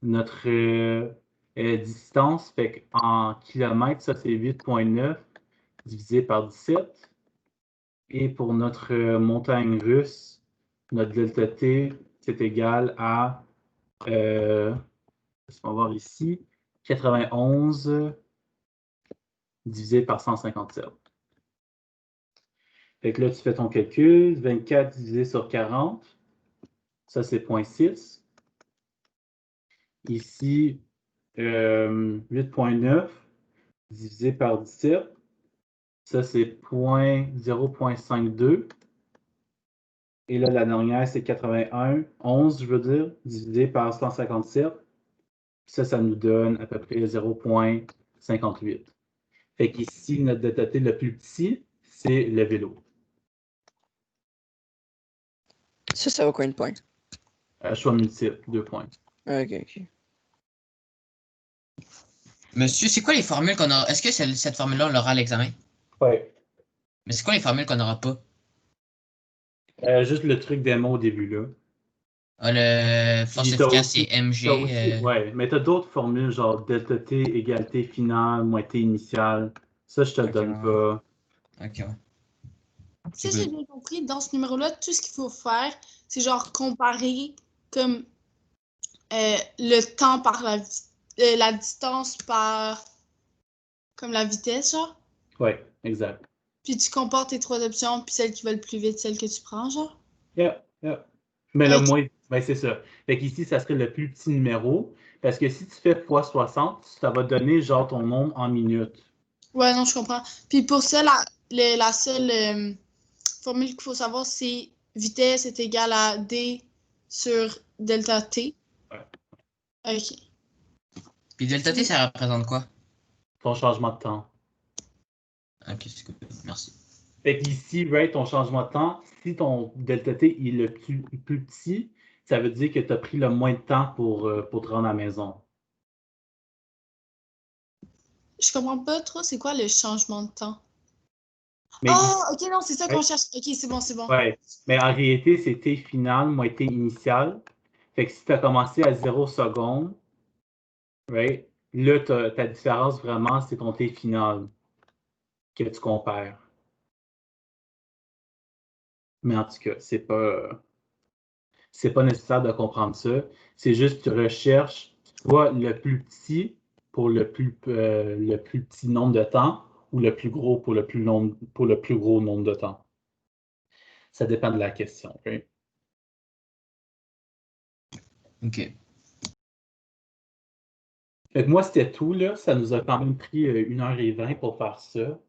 A: notre distance. Fait qu'en kilomètres, ça c'est 8,9 divisé par 17. Et pour notre montagne russe, notre delta T, c'est égal à, laisse-moi voir ici, 91 divisé par 157. Fait que là, tu fais ton calcul, 24 divisé sur 40, ça c'est 0,6. Ici, 8,9 divisé par 17, ça c'est 0,52. Et là, la dernière, c'est 11, je veux dire, divisé par 157. Ça nous donne à peu près 0,58. Fait qu'ici, notre delta T le plus petit, c'est le vélo.
D: Ça vaut combien de points?
A: Choix multiple, 2 points.
D: Ok.
G: Monsieur, c'est quoi les formules qu'on a? Est-ce que cette formule-là, on l'aura à l'examen?
A: Oui.
G: Mais c'est quoi les formules qu'on n'aura pas?
A: Juste le truc des mots au début, là.
G: Le force
A: Puis t'as
G: efficace,
A: aussi-
G: c'est MG.
A: t'as aussi- Ouais, mais tu as d'autres formules, genre delta T égale T finale moins T initiale. Ça, je te le donne pas.
G: Ok, ouais.
K: Si j'ai bien compris, dans ce numéro-là, tout ce qu'il faut faire, c'est genre comparer comme le temps par la distance par comme la vitesse, genre.
A: Oui, exact.
K: Puis tu compares tes 3 options, puis celle qui va le plus vite, celle que tu prends, genre.
A: Yeah. Mais le
K: Ok.
A: moins, ben c'est ça. Fait qu'ici, ça serait le plus petit numéro. Parce que si tu fais x 60, ça va donner genre ton nombre en minutes.
K: Ouais, non, je comprends. Puis pour ça, la seule formule qu'il faut savoir, c'est vitesse est égale à D sur delta T.
A: Ouais.
K: Ok.
G: Puis delta T, ça représente quoi?
A: Ton changement de temps.
G: Ok, c'est cool. Merci.
A: Fait qu'ici, right, ton changement de temps, si ton delta T est le plus petit, ça veut dire que tu as pris le moins de temps pour te rendre à la maison.
K: Je comprends pas trop c'est quoi le changement de temps.
A: Mais
K: Oh, ok, non, c'est ça qu'on
A: Ouais.
K: cherche. Ok, c'est bon, c'est bon.
A: Ouais, mais en réalité, c'est T final moins T initial. Fait que si tu as commencé à 0 secondes, right, là, ta différence vraiment, c'est ton T final que tu compares. Mais en tout cas, c'est pas nécessaire de comprendre ça. C'est juste que tu recherches soit le plus petit pour le plus petit nombre de temps ou le plus gros pour le plus gros nombre de temps. Ça dépend de la question. Okay?
G: OK.
A: Fait que moi, c'était tout, là. Ça nous a quand même pris 1h20 pour faire ça.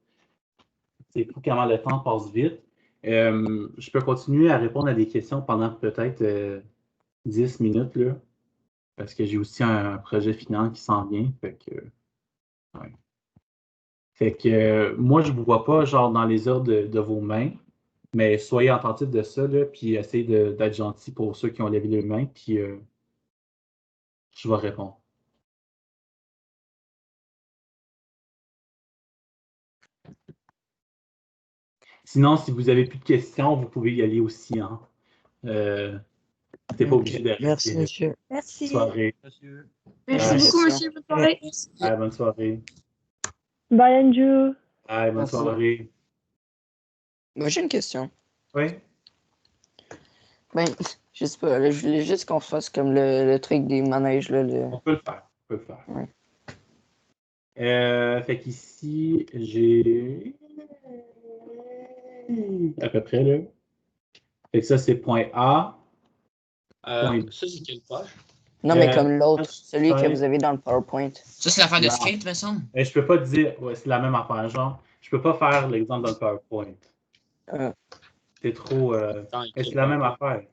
A: C'est fou comment le temps passe vite. Je peux continuer à répondre à des questions pendant peut-être 10 minutes, là. Parce que j'ai aussi un projet final qui s'en vient. Fait que, ouais. Fait que moi, je ne vous vois pas genre dans les heures de vos mains, mais soyez attentifs de ça, là, puis essayez d'être gentil pour ceux qui ont levé les mains, puis je vais répondre. Sinon, si vous n'avez plus de questions, vous pouvez y aller aussi. Hein. T'es pas obligé de rester.
D: Merci, monsieur.
C: Merci.
A: Bonne soirée.
K: Merci beaucoup, monsieur. Bonne soirée.
A: Bonne soirée.
J: Bye, Andrew.
A: Bonne
D: Merci.
A: soirée.
D: Moi, j'ai une question.
A: Oui?
D: Ben, je sais pas, là, je voulais juste qu'on fasse comme le truc des manèges, là.
A: On peut le faire.
D: Ouais.
A: Fait qu'ici, j'ai à peu près, là. Fait que ça, c'est point A.
E: Ça, c'est quelle page?
D: Non, mais comme l'autre, celui que
A: 13.
D: vous avez dans le PowerPoint.
G: Ça, c'est l'affaire de
A: Non.
G: skate, me semble.
A: Mais je peux pas te dire, ouais, c'est la même affaire, genre, je peux pas faire l'exemple dans le PowerPoint. C'est trop. Mais c'est la même affaire.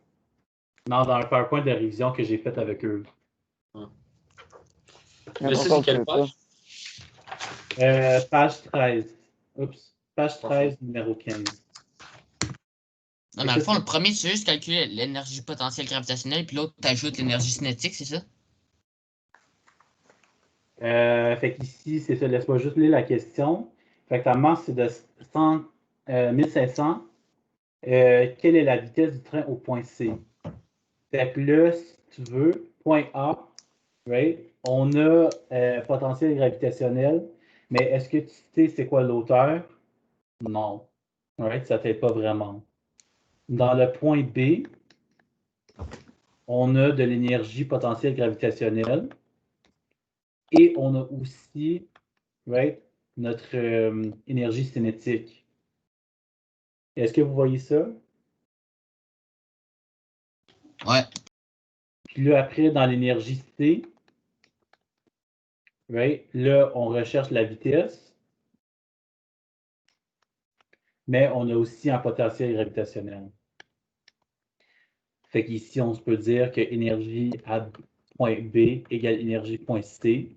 A: Non, dans le PowerPoint de révision que j'ai fait avec eux.
E: Mais ça, c'est quelle page?
A: Page 13. Oups. Page 13, numéro 15.
G: Non, dans le fond, le premier, c'est juste calculer l'énergie potentielle gravitationnelle, puis l'autre, t'ajoutes l'énergie cinétique, c'est ça?
A: Fait qu'ici, c'est ça. Laisse-moi juste lire la question. Fait que ta masse, c'est de 1500. Quelle est la vitesse du train au point C? Fait que là, si tu veux, point A, right? On a potentiel gravitationnel, mais est-ce que tu sais c'est quoi l'auteur? Non. Alright, ça t'aide pas vraiment. Dans le point B, on a de l'énergie potentielle gravitationnelle et on a aussi, right, notre énergie cinétique. Est-ce que vous voyez ça?
G: Ouais.
A: Puis là, après, dans l'énergie C, right, là, on recherche la vitesse, mais on a aussi un potentiel gravitationnel. Fait qu'ici, on peut dire que énergie à point B égale énergie point C.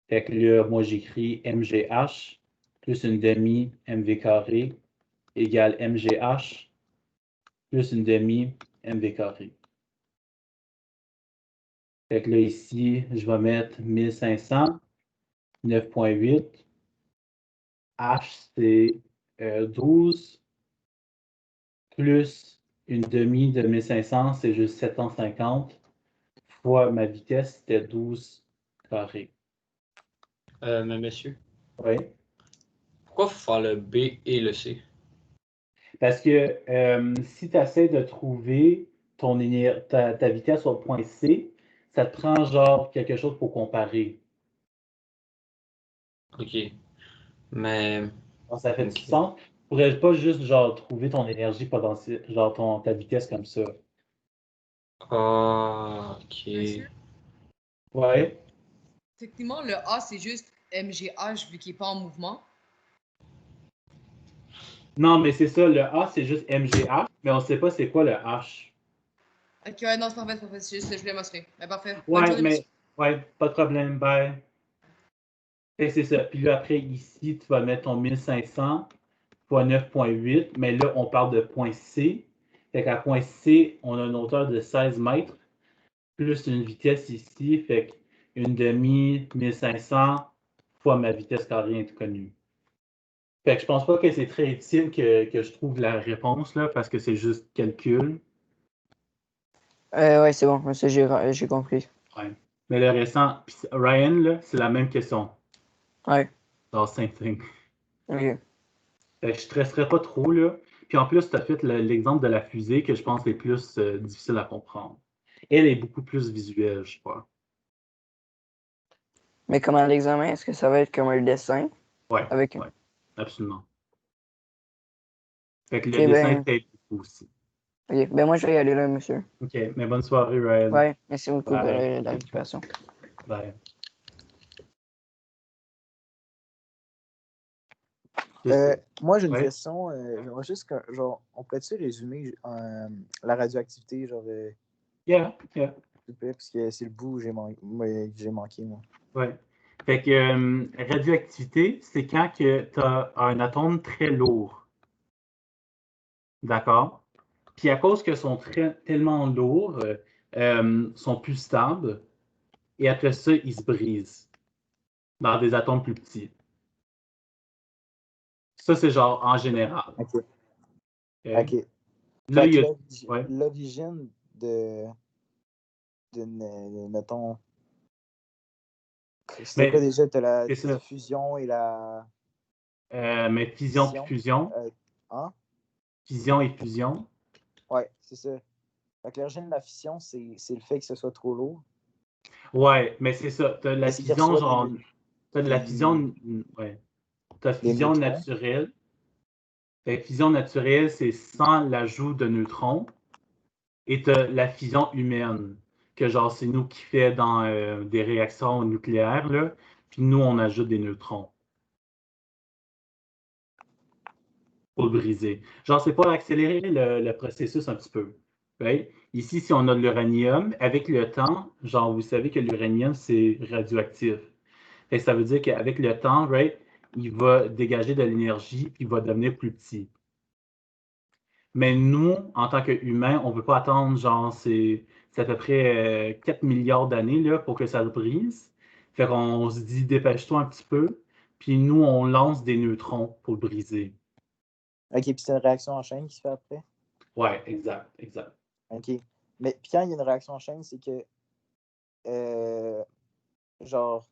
A: Fait que là, moi, j'écris MGH plus une demi MV carré égale MGH plus une demi MV carré. Fait que là, ici, je vais mettre 1500, 9.8. H, c'est 12 plus une demi de 1500, c'est juste 750 fois ma vitesse, c'était 12 carré.
E: Mais monsieur,
A: Oui.
E: pourquoi faut faire le B et le C?
A: Parce que si tu essaies de trouver ta vitesse au point C, ça te prend genre quelque chose pour comparer.
E: Ok. Mais.
A: Alors, ça fait du
E: Ok.
A: sens. Tu pourrais pas juste genre trouver ton énergie potentielle, genre ta vitesse comme ça.
E: Ah, ok.
A: Ouais.
Q: Techniquement, le A, c'est juste MGH vu qu'il n'est pas en mouvement.
A: Non, mais c'est ça, le A, c'est juste MGH, mais on sait pas c'est quoi le H.
Q: Ok, ouais, non, c'est parfait, c'est juste, je voulais m'assurer. Mais parfait. Bonne
A: Ouais,
Q: journée,
A: mais
Q: monsieur.
A: ouais, pas de problème, bye. Fait que c'est ça. Puis là, après, ici, tu vas mettre ton 1500 fois 9.8, mais là, on parle de point C. Fait qu'à point C, on a une hauteur de 16 mètres, plus une vitesse ici, fait qu'une demi 1500 fois ma vitesse carrée inconnue. Fait que je pense pas que c'est très utile que je trouve la réponse, là, parce que c'est juste calcul.
D: Ouais, c'est bon, ça j'ai compris.
A: Ouais. Mais le récent, puis Ryan, là, c'est la même question.
D: Ouais.
A: Dans same thing.
D: Ok.
A: Fait que je stresserais pas trop, là. Puis en plus, tu as fait l'exemple de la fusée que je pense est plus difficile à comprendre. Elle est beaucoup plus visuelle, je crois.
D: Mais comment l'examen, est-ce que ça va être comme un dessin?
A: Ouais,
D: Avec...
A: ouais, absolument. Fait que
D: Ok,
A: le dessin
D: ben...
A: t'aide beaucoup aussi.
D: Ok, ben moi je vais y aller là, monsieur.
A: OK, mais bonne soirée, Ryan.
D: Ouais, merci beaucoup pour
A: Bye.
D: la récupération.
A: Bye.
P: Moi, j'ai une
A: Ouais.
P: question. J'aimerais juste genre, on pourrait-tu résumer la radioactivité, genre,
A: Yeah.
P: s'il vous plaît, parce que c'est le bout où j'ai manqué, moi.
A: Ouais. Fait que radioactivité, c'est quand que tu as un atome très lourd. D'accord? Puis à cause qu'ils sont tellement lourds, sont plus stables, et après ça, ils se brisent dans des atomes plus petits. Ça, c'est genre en général.
P: OK.
A: OK?
P: OK.
A: Là, il y a. Ouais.
P: L'origine mettons. C'était quoi déjà? T'as la fusion et la.
A: Mais fission puis fusion.
P: Hein?
A: Fission et fusion.
P: Ouais, c'est ça. Fait que l'origine de la fission, c'est le fait que ce soit trop lourd.
A: Ouais, mais c'est ça. T'as la fission, genre. T'as de la fission. Ouais. T'as fusion naturelle. La fission naturelle, c'est sans l'ajout de neutrons. Et t'as la fission humaine, que genre c'est nous qui fait dans des réactions nucléaires, là. Puis nous, on ajoute des neutrons pour le briser. Genre, c'est pour accélérer le processus un petit peu. Right? Ici, si on a de l'uranium, avec le temps, genre, vous savez que l'uranium, c'est radioactif. Et ça veut dire qu'avec le temps, right, il va dégager de l'énergie puis il va devenir plus petit. Mais nous, en tant qu'humains, on ne peut pas attendre, genre, c'est à peu près 4 milliards d'années là, pour que ça se brise. Fait qu'on se dit, dépêche-toi un petit peu. Puis nous, on lance des neutrons pour le briser.
P: OK, puis c'est une réaction en chaîne qui se fait après?
A: Ouais, exact, exact.
P: OK. Mais puis quand il y a une réaction en chaîne, c'est que genre.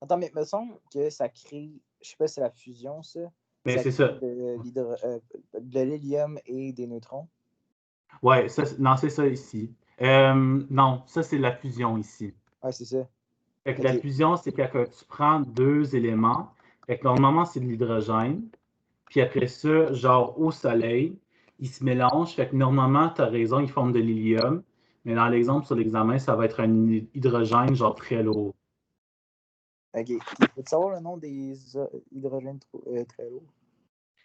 P: Attends, mais il me semble que ça crée. Je sais pas si c'est la fusion, ça.
A: Mais
P: Ça
A: c'est ça.
P: de l'hélium et des neutrons.
A: Ouais, non, c'est ça ici. Non, ça, c'est la fusion ici.
P: Ouais, c'est ça.
A: Fait que
P: Ok.
A: la fusion, c'est quand tu prends deux éléments. Fait que normalement, c'est de l'hydrogène. Puis après ça, genre au soleil, ils se mélangent. Fait que normalement, tu as raison, ils forment de l'hélium. Mais dans l'exemple sur l'examen, ça va être un hydrogène genre très lourd.
P: Ok. Peux-tu savoir le nom des hydrogènes très lourds?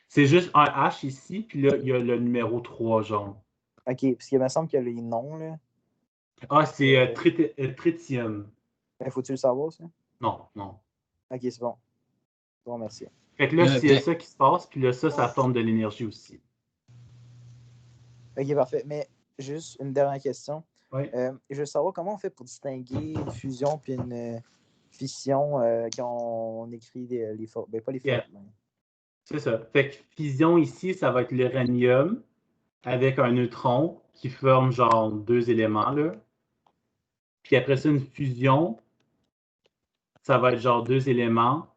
A: C'est juste un H ici, puis là, il y a le numéro 3, genre.
P: Ok, parce qu'il me semble qu'il y a les noms, là.
A: Ah, c'est tritium.
P: Ben, faut-tu le savoir, ça?
A: Non, non.
P: Ok, c'est bon. Bon, merci.
A: Fait que là, c'est ça qui se passe, puis là, ça forme de l'énergie aussi.
P: Ok, parfait. Mais juste une dernière question.
A: Oui.
P: Je veux savoir comment on fait pour distinguer une fusion puis une fission quand on écrit les formes. Ben, pas les formes.
A: Yeah. C'est ça. Fait que fission ici, ça va être l'uranium avec un neutron qui forme genre deux éléments, là. Puis après ça, une fusion, ça va être genre deux éléments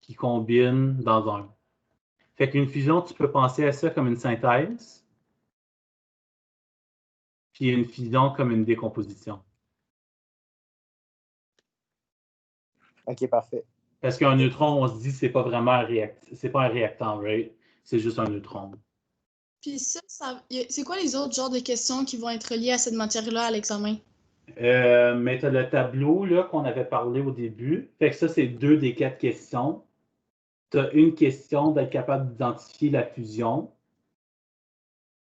A: qui combinent dans un. Fait qu'une fusion, tu peux penser à ça comme une synthèse, puis une fusion comme une décomposition.
P: Ok, parfait.
A: Parce qu'un neutron, on se dit, c'est pas vraiment c'est pas un réactant, right? C'est juste un neutron.
K: Puis ça, c'est quoi les autres genres de questions qui vont être liées à cette matière-là à l'examen?
A: Mais tu as le tableau là, qu'on avait parlé au début. Fait que ça, c'est 2 des 4 questions. Tu as une question d'être capable d'identifier la fusion.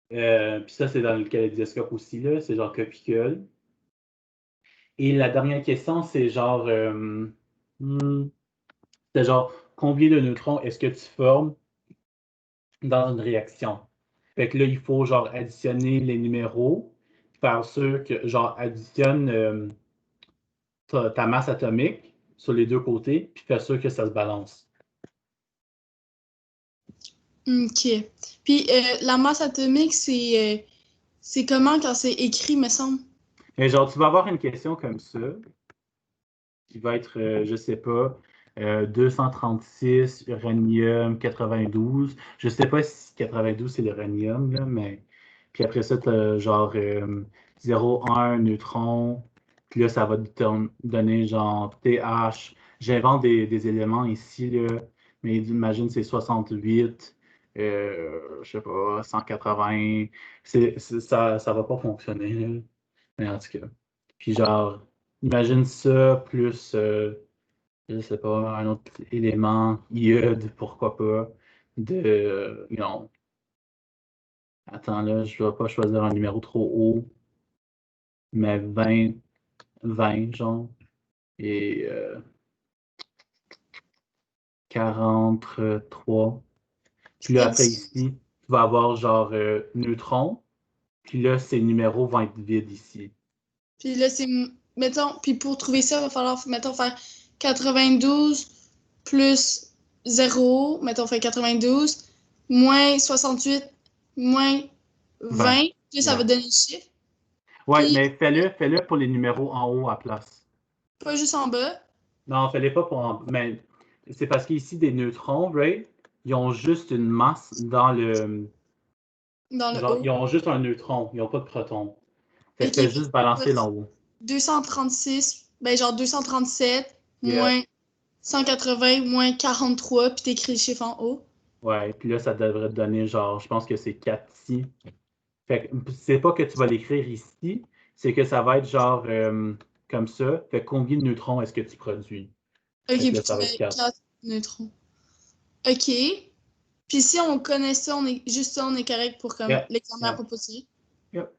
A: Puis ça, c'est dans le kaléidoscope aussi, là. C'est genre copie-colle. Et la dernière question, c'est genre, c'est genre combien de neutrons est-ce que tu formes dans une réaction? Fait que là, il faut genre additionner les numéros, faire sûr que genre additionne ta masse atomique sur les deux côtés, puis faire sûr que ça se balance.
K: OK. Puis la masse atomique, c'est comment quand c'est écrit, me semble?
A: Et genre, tu vas avoir une question comme ça, qui va être, je sais pas, 236, uranium, 92. Je sais pas si 92 c'est l'uranium, là, mais. Puis après ça, tu as genre 0,1 neutron. Puis là, ça va te donner genre TH. J'invente des éléments ici, là, mais imagine c'est 68, je sais pas, 180. Ça va pas fonctionner, là. Mais en tout cas. Puis genre, imagine ça plus, je sais pas, un autre élément, iode, pourquoi pas, non. Attends là, je dois pas choisir un numéro trop haut, mais 20 genre, et 43. Puis là, après ici, tu vas avoir genre neutron, puis là, ces numéros vont être vides ici.
K: Puis là, mettons, puis pour trouver ça, il va falloir, mettons, faire 92 plus 0, mettons, faire 92, moins 68, moins 20, puis ça va donner le chiffre.
A: Ouais,
K: puis,
A: mais fais-le pour les numéros en haut à place.
K: Pas juste en bas.
A: Non, fais-les pas pour mais c'est parce qu'ici, des neutrons, right, ils ont juste une masse dans le. Genre, ils ont juste un neutron, ils n'ont pas de proton. Fait que fais juste balancer l'en haut.
K: 236, ben genre 237,
A: Yeah.
K: moins 180, moins 43, puis t'écris le chiffre en haut.
A: Ouais, puis là, ça devrait te donner genre, je pense que c'est 4 ici. Fait que c'est pas que tu vas l'écrire ici, c'est que ça va être genre comme ça. Fait que combien de neutrons est-ce que tu produis?
K: Ok,
A: puis
K: puis
A: ça va être 4
K: neutrons. Ok. Puis si on connaît ça, on est correct pour comme l'examen à proposition.
A: Yep.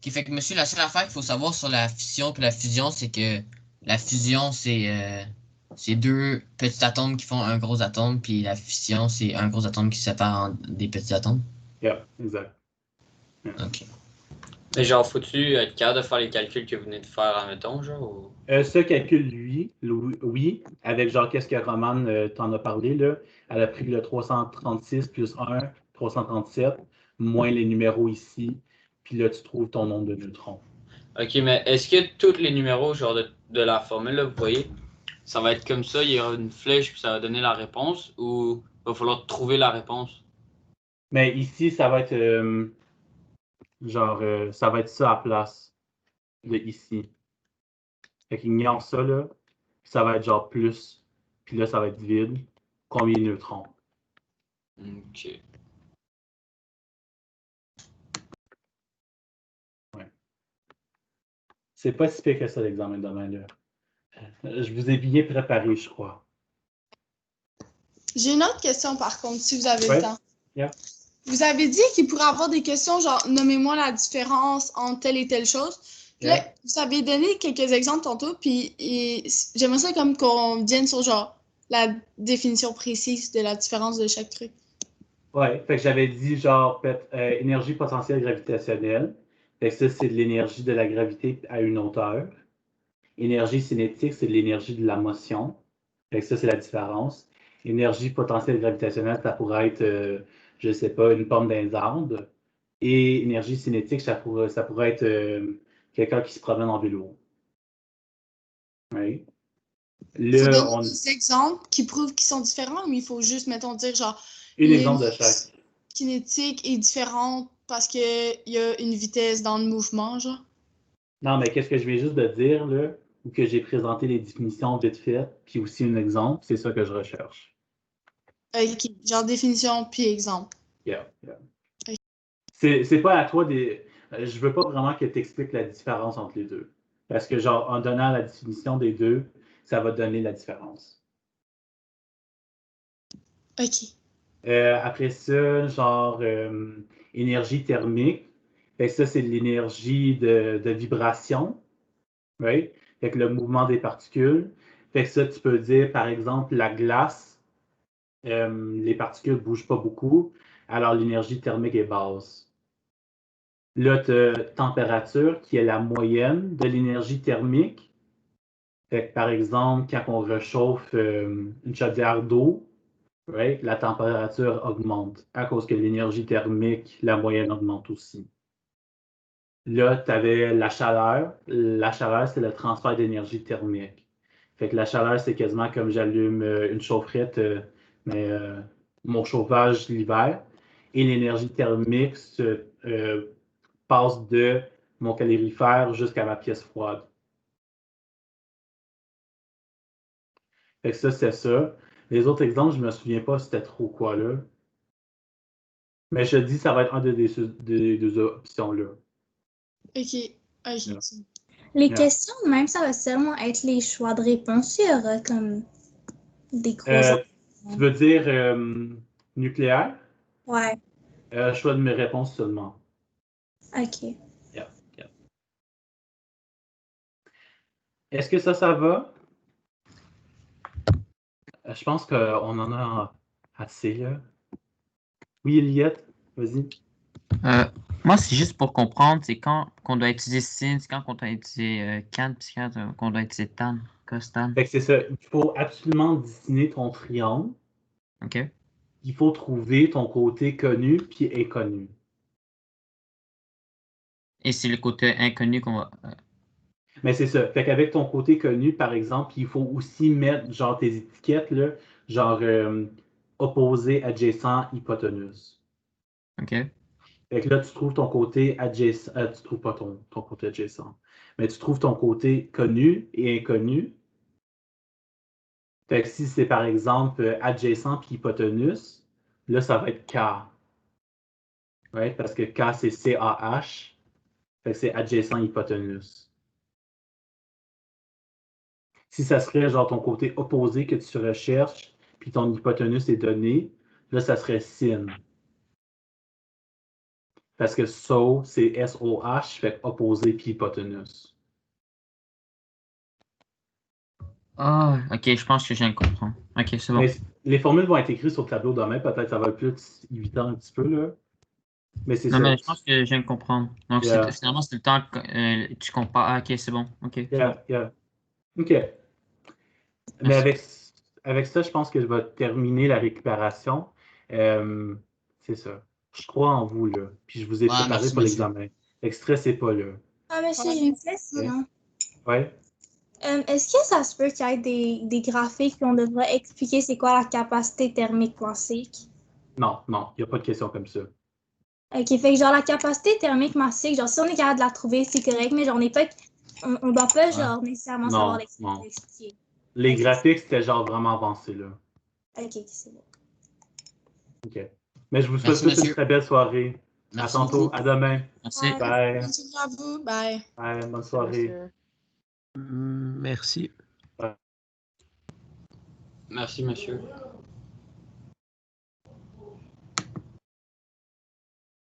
G: Qui fait que, monsieur, la seule affaire qu'il faut savoir sur la fission et la fusion, c'est que la fusion, c'est 2 petits atomes qui font un gros atome, puis la fission, c'est un gros atome qui se sépare en des petits atomes.
A: Yeah, exact.
G: OK.
E: Mais genre, faut-tu être capable de faire les calculs que vous venez de faire, admettons, genre? Ou...
A: Ce calcul, oui, avec genre qu'est-ce que Romane t'en a parlé, là. Elle a pris le 336 plus 1, 337, moins les numéros ici, puis là, tu trouves ton nombre de neutrons.
E: OK, mais est-ce que tous les numéros, genre de la formule, là, vous voyez, ça va être comme ça, il y aura une flèche puis ça va donner la réponse ou il va falloir trouver la réponse?
A: Mais ici, ça va être ça va être ça à place de ici. Fait qu'ignore ça, là. Puis ça va être genre plus. Puis là, ça va être vide. Combien de neutrons?
E: Ok.
A: Ouais. C'est pas si pire que ça, l'examen de demain, là. Je vous ai bien préparé, je crois.
K: J'ai une autre question par contre, si vous avez
A: Ouais.
K: le temps.
A: Yeah.
K: Vous avez dit qu'il pourrait y avoir des questions genre nommez-moi la différence entre telle et telle chose. Puis là, vous avez donné quelques exemples tantôt, puis j'aimerais ça comme qu'on vienne sur genre la définition précise de la différence de chaque truc.
A: Ouais, fait que j'avais dit genre énergie potentielle gravitationnelle. Fait que ça, c'est de l'énergie de la gravité à une hauteur. Énergie cinétique, c'est de l'énergie de la motion. Fait que ça, c'est la différence. Énergie potentielle gravitationnelle, ça pourrait être, je sais pas, une pomme d'un arbre. Et énergie cinétique, ça pourrait être quelqu'un qui se promène en vélo. Oui.
K: Il faut
A: Là,
K: donner des exemples qui prouvent qu'ils sont différents, mais il faut juste, mettons, dire genre
A: un exemple de chaque.
K: kinétique est différente parce qu'il y a une vitesse dans le mouvement, genre.
A: Non, mais qu'est-ce que je viens juste de dire, là, ou que j'ai présenté les définitions vite fait, puis aussi un exemple, c'est ça que je recherche.
K: Ok, genre définition puis exemple.
A: Yeah.
K: Ok.
A: C'est pas à toi je veux pas vraiment que tu expliques la différence entre les deux. Parce que, genre, en donnant la définition des deux, ça va donner la différence.
K: Ok.
A: Après ça, genre, énergie thermique. Fait que ça, c'est de l'énergie de vibration. Right? Fait que le mouvement des particules. Fait que ça, tu peux dire, par exemple, la glace, les particules ne bougent pas beaucoup, alors l'énergie thermique est basse. Là, tu as température qui est la moyenne de l'énergie thermique. Fait que, par exemple, quand on réchauffe une chaudière d'eau, right, la température augmente à cause que l'énergie thermique, la moyenne augmente aussi. Là, tu avais la chaleur. La chaleur, c'est le transfert d'énergie thermique. Fait que la chaleur, c'est quasiment comme j'allume une chaufferette, mais mon chauffage l'hiver. Et l'énergie thermique passe de mon calorifère jusqu'à ma pièce froide. Fait que ça, c'est ça. Les autres exemples, je ne me souviens pas c'était trop quoi là. Mais je te dis, ça va être un des deux options-là.
K: Ok.
A: Yeah.
O: Les
A: Yeah.
O: questions, même, ça va seulement être les choix de réponse. Il y aura comme des gros...
A: Tu veux dire nucléaire?
O: Ouais,
A: Choix de mes réponses seulement.
O: ok.
A: Yeah. Est-ce que ça va? Je pense qu'on en a assez, là. Oui, Eliette, vas-y.
R: Moi, c'est juste pour comprendre, c'est quand qu'on doit utiliser sin, c'est quand qu'on doit utiliser can, puis quand qu'on doit utiliser tan, costan.
A: Fait que c'est ça. Il faut absolument dessiner ton triangle.
R: OK.
A: Il faut trouver ton côté connu puis inconnu.
R: Et c'est le côté inconnu qu'on va...
A: Mais c'est ça. Fait qu'avec ton côté connu, par exemple, il faut aussi mettre genre tes étiquettes, là, genre opposé, adjacent, hypoténuse.
R: OK.
A: Fait que là, tu trouves ton côté adjacent. Tu trouves pas ton côté adjacent. Mais tu trouves ton côté connu et inconnu. Fait que si c'est par exemple adjacent puis hypoténuse, là, ça va être K. Right? Parce que K, c'est CAH. Fait que c'est adjacent hypoténuse. Si ça serait genre ton côté opposé que tu recherches, puis ton hypoténuse est donné, là, ça serait sin. Parce que SO, c'est SOH, fait opposé puis hypoténuse.
R: Ah, OK, je pense que je viens de comprendre. OK, c'est bon.
A: Mais les formules vont être écrites sur le tableau demain, peut-être ça va être plus évident un petit peu, là. Mais c'est ça.
R: Non, mais je pense que je viens de comprendre. Donc,
A: Yeah.
R: finalement, c'est le temps que tu compares. Ah, OK, c'est bon. OK, c'est bon.
A: Yeah. OK. Mais avec ça, je pense que je vais terminer la récupération. C'est ça. Je crois en vous, là. Puis je vous ai préparé
G: merci,
A: pour
G: monsieur.
A: l'examen. Fait que stressez pas, là.
O: Ah, monsieur, j'ai une question.
A: Ouais.
O: Est-ce que ça se peut qu'il y ait des graphiques puis on devrait expliquer c'est quoi la capacité thermique massique?
A: Non, non, il n'y a pas de question comme ça.
O: Ok, fait que genre la capacité thermique massique, genre si on est capable de la trouver, c'est correct, mais genre on doit pas genre nécessairement savoir
A: Non, non.
O: l'expliquer.
A: Les graphiques, c'était genre vraiment avancé, là.
O: Ok, c'est bon.
A: OK. Mais je vous souhaite
G: Merci,
A: tous une
G: monsieur.
A: très belle soirée.
G: Merci
A: À tantôt.
G: beaucoup.
A: À demain.
R: Merci.
A: Bye.
K: Bonne soirée à vous. Bye.
A: Bye. Bonne soirée.
I: Merci.
E: Merci, monsieur.